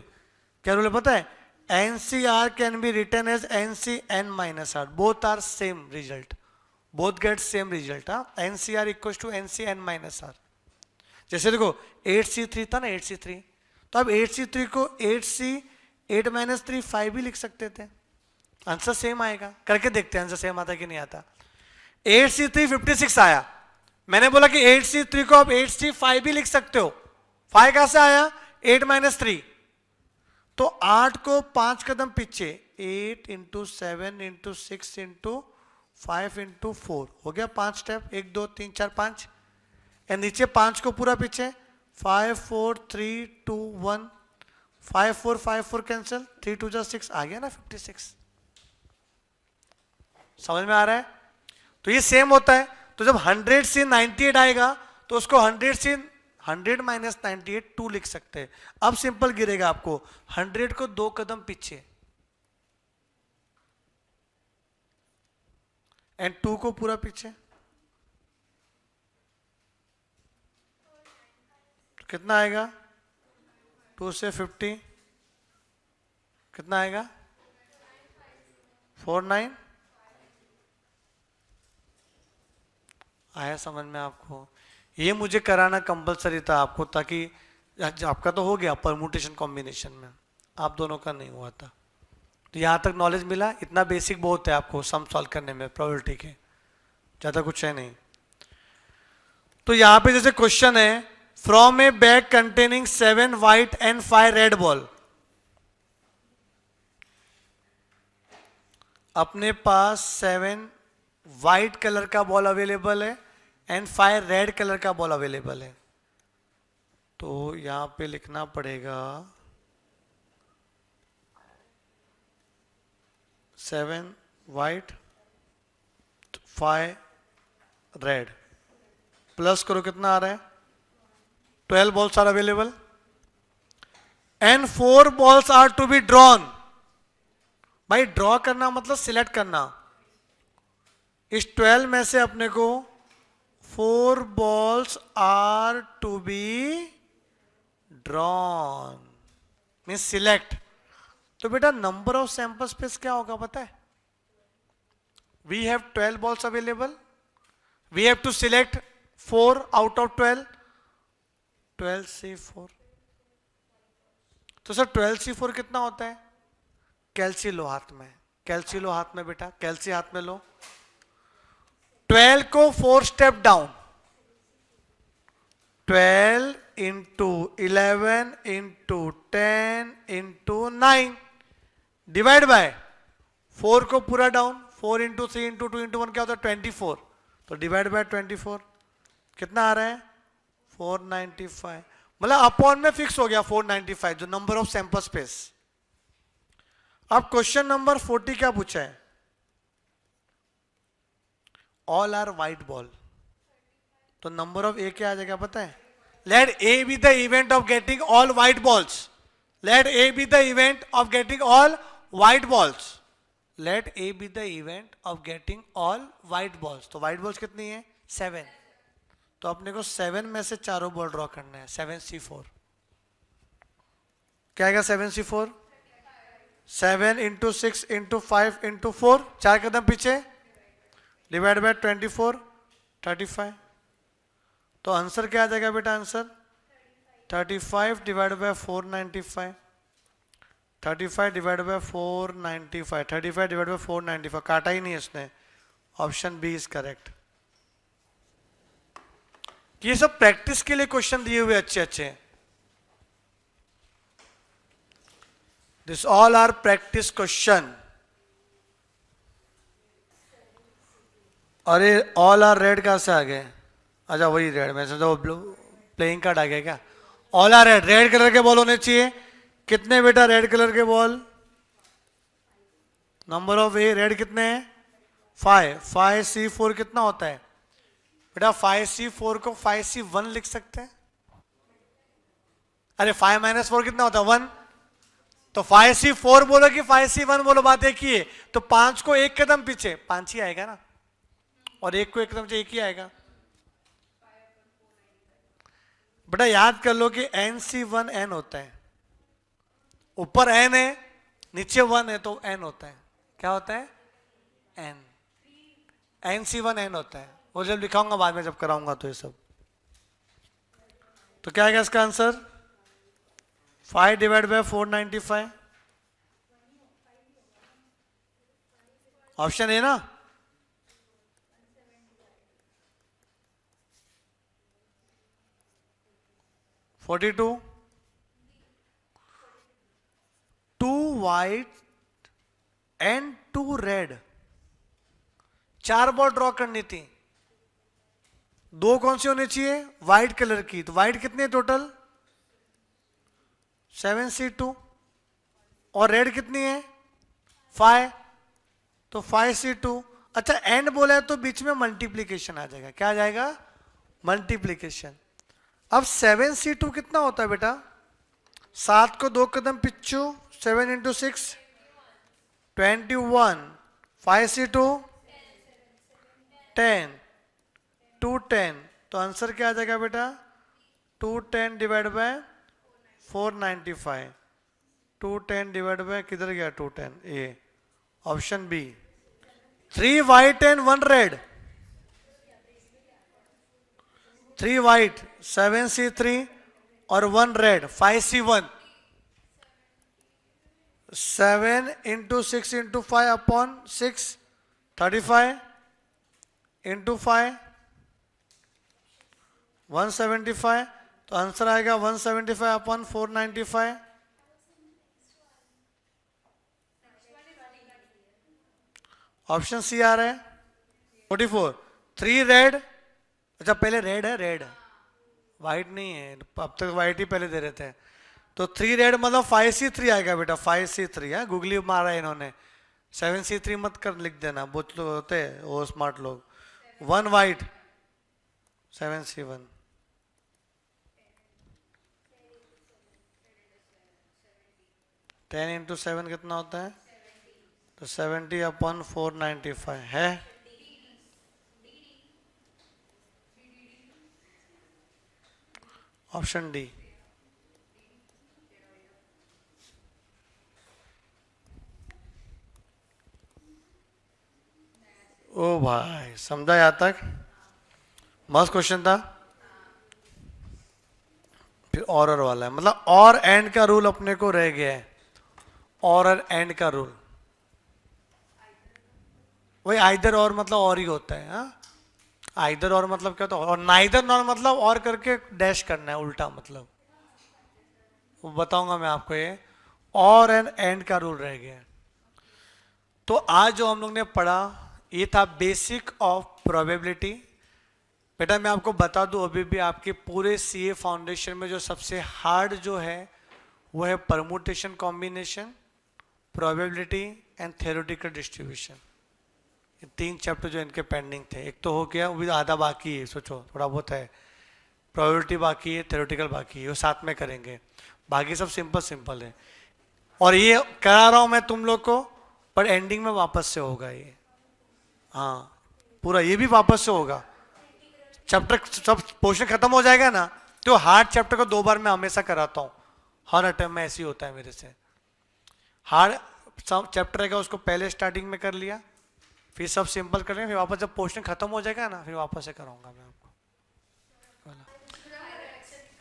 क्या रूल है पता है, NCR can be written as NCN minus R, both are same result, both get same result. NCR equal to NCN minus R। जैसे देखो 8C3 था ना 8C3, तो अब 8C3 को 8C 8 माइनस 3 5 भी लिख सकते थे, आंसर सेम आएगा। करके देखते हैं आंसर सेम आता कि नहीं आता। 8C3 56 आया, मैंने बोला कि 8C3 को आप 8C5 भी लिख सकते हो, 5 कहां से आया 8 माइनस 3, तो 8 को 5 कदम पीछे, 8 इंटू 7 इंटू 6 इंटू 5 इंटू 4 हो गया 5 स्टेप, 1 2 3 4 5, एंड नीचे 5 को पूरा पीछे 5 4 3 2 1, 5 4 5 4 कैंसिल, 3 2 जा 6 आ गया ना 56। समझ में आ रहा है। तो ये सेम होता है, तो जब 100C98 आएगा तो उसको 100 माइनस 98 2 लिख सकते हैं। अब सिंपल गिरेगा आपको 100 को 2 कदम पीछे एंड 2 को पूरा पीछे, तो कितना आएगा 2 से 50 कितना आएगा 49 आया समझ में आपको। ये मुझे कराना कंपलसरी था आपको, ताकि आपका तो हो गया परमुटेशन कॉम्बिनेशन में, आप दोनों का नहीं हुआ था। तो यहां तक नॉलेज मिला, इतना बेसिक बहुत है आपको सम सॉल्व करने में प्रोबेबिलिटी के, ज्यादा कुछ है नहीं। तो यहां पे जैसे क्वेश्चन है from A bag containing 7 white and 5 red ball, अपने पास 7 व्हाइट कलर का बॉल अवेलेबल है एंड 5 रेड कलर का बॉल अवेलेबल है। तो यहां पे लिखना पड़ेगा 7 व्हाइट 5 रेड, प्लस करो कितना आ रहा है, 12 balls are available and 4 balls are to be drawn. भाई ड्रॉ करना मतलब सिलेक्ट करना, इस 12 में से अपने को 4 balls are to be drawn means select. तो बेटा नंबर ऑफ सैंपल स्पेस क्या होगा पता है, we have 12 balls available, we have to select 4 out of 12, 12 से 4। तो सर 12 से 4 कितना होता है, कैलसी लो हाथ में, कैलसी लो हाथ में बेटा, कैलसी हाथ में लो। 12 को 4 step down, 12 into 11 into 10 into 9 divide by 4 को पूरा डाउन, 4 इंटू 3 इंटू 2 इंटू 1 क्या होता है 24, तो डिवाइड बाय 24 कितना आ रहा है 495, मतलब अपॉन में फिक्स हो गया 495 जो नंबर ऑफ सैंपल स्पेस। अब क्वेश्चन नंबर 40 क्या पूछा है, ऑल आर व्हाइट बॉल, तो नंबर ऑफ ए क्या आ जाएगा पता है, let A be the event of getting all white balls, let A be the event of getting all white balls, let A be the event of getting all white balls. तो white balls कितनी है 7, तो अपने को 7 में से चारों ball draw करना है, 7C4 क्या आएगा 7C4, 7 इंटू 6 इंटू 5 इंटू 4, 4 कदम पीछे डिवाइड बाय 24 35, तो आंसर क्या आ जाएगा बेटा, answer 35 divide by 495, 35 divide by 495, 35 divide by 495, काटा ही नहीं इसने, ऑप्शन बी इज करेक्ट। ये सब प्रैक्टिस के लिए क्वेश्चन दिए हुए अच्छे अच्छे, this all are practice question. अरे ऑल आर रेड कहां से आ गए, अच्छा वही रेड में से तो प्लेइंग कार्ड आ गया क्या, all are red, red colour के बॉल होने चाहिए, कितने बेटा रेड कलर के ball, number of A red कितने हैं 5, 5C4 कितना होता है बेटा, 5C4 को 5C1 लिख सकते हैं, अरे 5 - 4 कितना होता है 1, तो 5C4 बोलो कि 5C1 बोलो बात एक ही है, तो 5 को एक कदम पीछे 5 ही आएगा ना, और एक को एक कदम से एक ही आएगा। बेटा याद कर लो कि NC1 N होता है, ऊपर N है नीचे 1 है तो N होता है, क्या होता है N, NC1 N होता है, वो जब लिखाऊंगा बाद में जब कराऊंगा तो ये सब। तो क्या आएगा इसका आंसर 5 डिवाइड बाय 495, ऑप्शन है ना, $42, 2 white and 2 red, 4 ball draw करनी थी, 2 कौन सी होनी चाहिए व्हाइट कलर की, तो व्हाइट कितने टोटल 7C2, और रेड कितनी है 5, तो 5C2। अच्छा एंड बोला है तो बीच में मल्टीप्लीकेशन आ जाएगा, क्या आ जाएगा मल्टीप्लीकेशन। अब 7C2 कितना होता है बेटा, 7 को 2 कदम पिछू, 7 इंटू 6 21, 5C2 10, 210, तो आंसर क्या आ जाएगा बेटा 210 डिवाइड बाय 495, 210 डिवाइड बाय किधर गया 210, A option B, 3 white and 1 red, 3 white 7C3 और 1 red 5C1, 7 into 6 into 5 upon 6, 35 into 5, 175. तो आंसर आएगा 175 अपॉन 495. ऑप्शन सी आ रहा है. 44. 3 रेड. अच्छा पहले रेड है, रेड वाइट नहीं है, अब तक वाइट ही पहले दे रहे थे. तो 3 रेड मतलब 5C3 आएगा बेटा, 5C3 है. गूगली मारा है इन्होंने. 7C3 मत कर लिख देना, बहुत लोग होते हैं वो स्मार्ट लोग. 1 वाइट, 7C1. टेन इंटू 7 कितना होता है? तो 70 अपॉन 495 है. Option D. ओ भाई समझा यहाँ तक? मस्त क्वेश्चन था. फिर और वाला है, मतलब और एंड का रूल अपने को रह गया है. और एंड का रूल वही आइदर और मतलब और ही होता है. हाँ आइदर और मतलब क्या होता है? और नाइदर नॉर मतलब और करके डैश करना है उल्टा, मतलब वो बताऊंगा मैं आपको. ये और एंड का रूल रह गया है. तो आज जो हम लोग ने पढ़ा ये था बेसिक ऑफ प्रोबेबिलिटी. बेटा मैं आपको बता दूं अभी भी आपके पूरे सीए फाउंडेशन में जो सबसे हार्ड जो है वो है permutation combination, probability and theoretical distribution. ये 3 चैप्टर जो इनके पेंडिंग थे. एक तो हो गया, वो भी आधा बाकी है. सोचो थोड़ा बहुत है. प्रोबेबिलिटी बाकी है, थ्योरेटिकल बाकी है, वो साथ में करेंगे. बाकी सब सिंपल सिंपल है. और ये करा रहा हूं मैं तुम लोग को, पर एंडिंग में वापस से होगा ये. हाँ पूरा ये भी वापस से होगा. चैप्टर सब पोर्शन खत्म हो जाएगा ना, तो हार्ड चैप्टर को 2 बार मैं हमेशा कराता हूँ. हर अटेम्प्ट में ऐसे ही होता है मेरे से. हार्ड चैप्टर रहेगा उसको पहले स्टार्टिंग में कर लिया, फिर सब सिंपल करेंगे, फिर वापस जब पोर्शन खत्म हो जाएगा ना फिर वापस से कराऊंगा मैं आपको.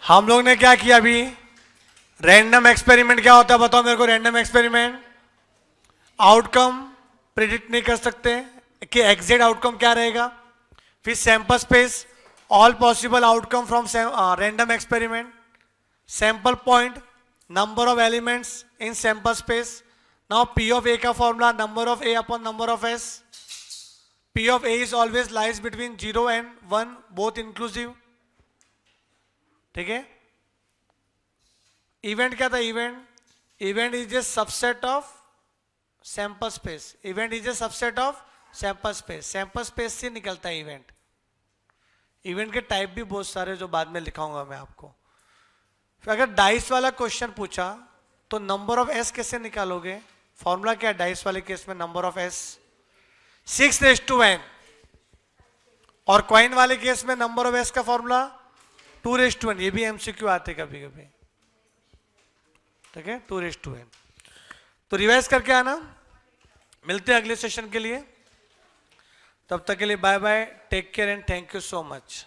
हम लोग ने क्या किया अभी? रैंडम एक्सपेरिमेंट क्या होता है बताओ मेरे को? रैंडम एक्सपेरिमेंट आउटकम प्रिडिक्ट नहीं कर सकते कि एग्जैक्ट आउटकम क्या रहेगा. फिर sample space, all possible outcome from random experiment, sample point, number of elements in sample space. Now P of A का formula number of A upon number of S. P of A is always lies between 0 and 1 both inclusive. ठीक है. Event क्या था? Event is a subset of sample space. Event is a subset of sample space. Sample space से निकलता है event. Event के type भी बहुत सारे जो बाद में लिखाऊंगा मैं आपको. फिर अगर डाइस वाला क्वेश्चन पूछा तो नंबर ऑफ एस कैसे निकालोगे? फॉर्मूला क्या है डाइस वाले केस में? Number of S 6:n. और कॉइन वाले केस में नंबर ऑफ एस का फॉर्मूला 2:n. ये भी एमसीक्यू आते कभी कभी. ठीक है 2:n. तो रिवाइज करके आना. मिलते हैं अगले सेशन के लिए. तब तक के लिए bye bye, take care and thank you so much.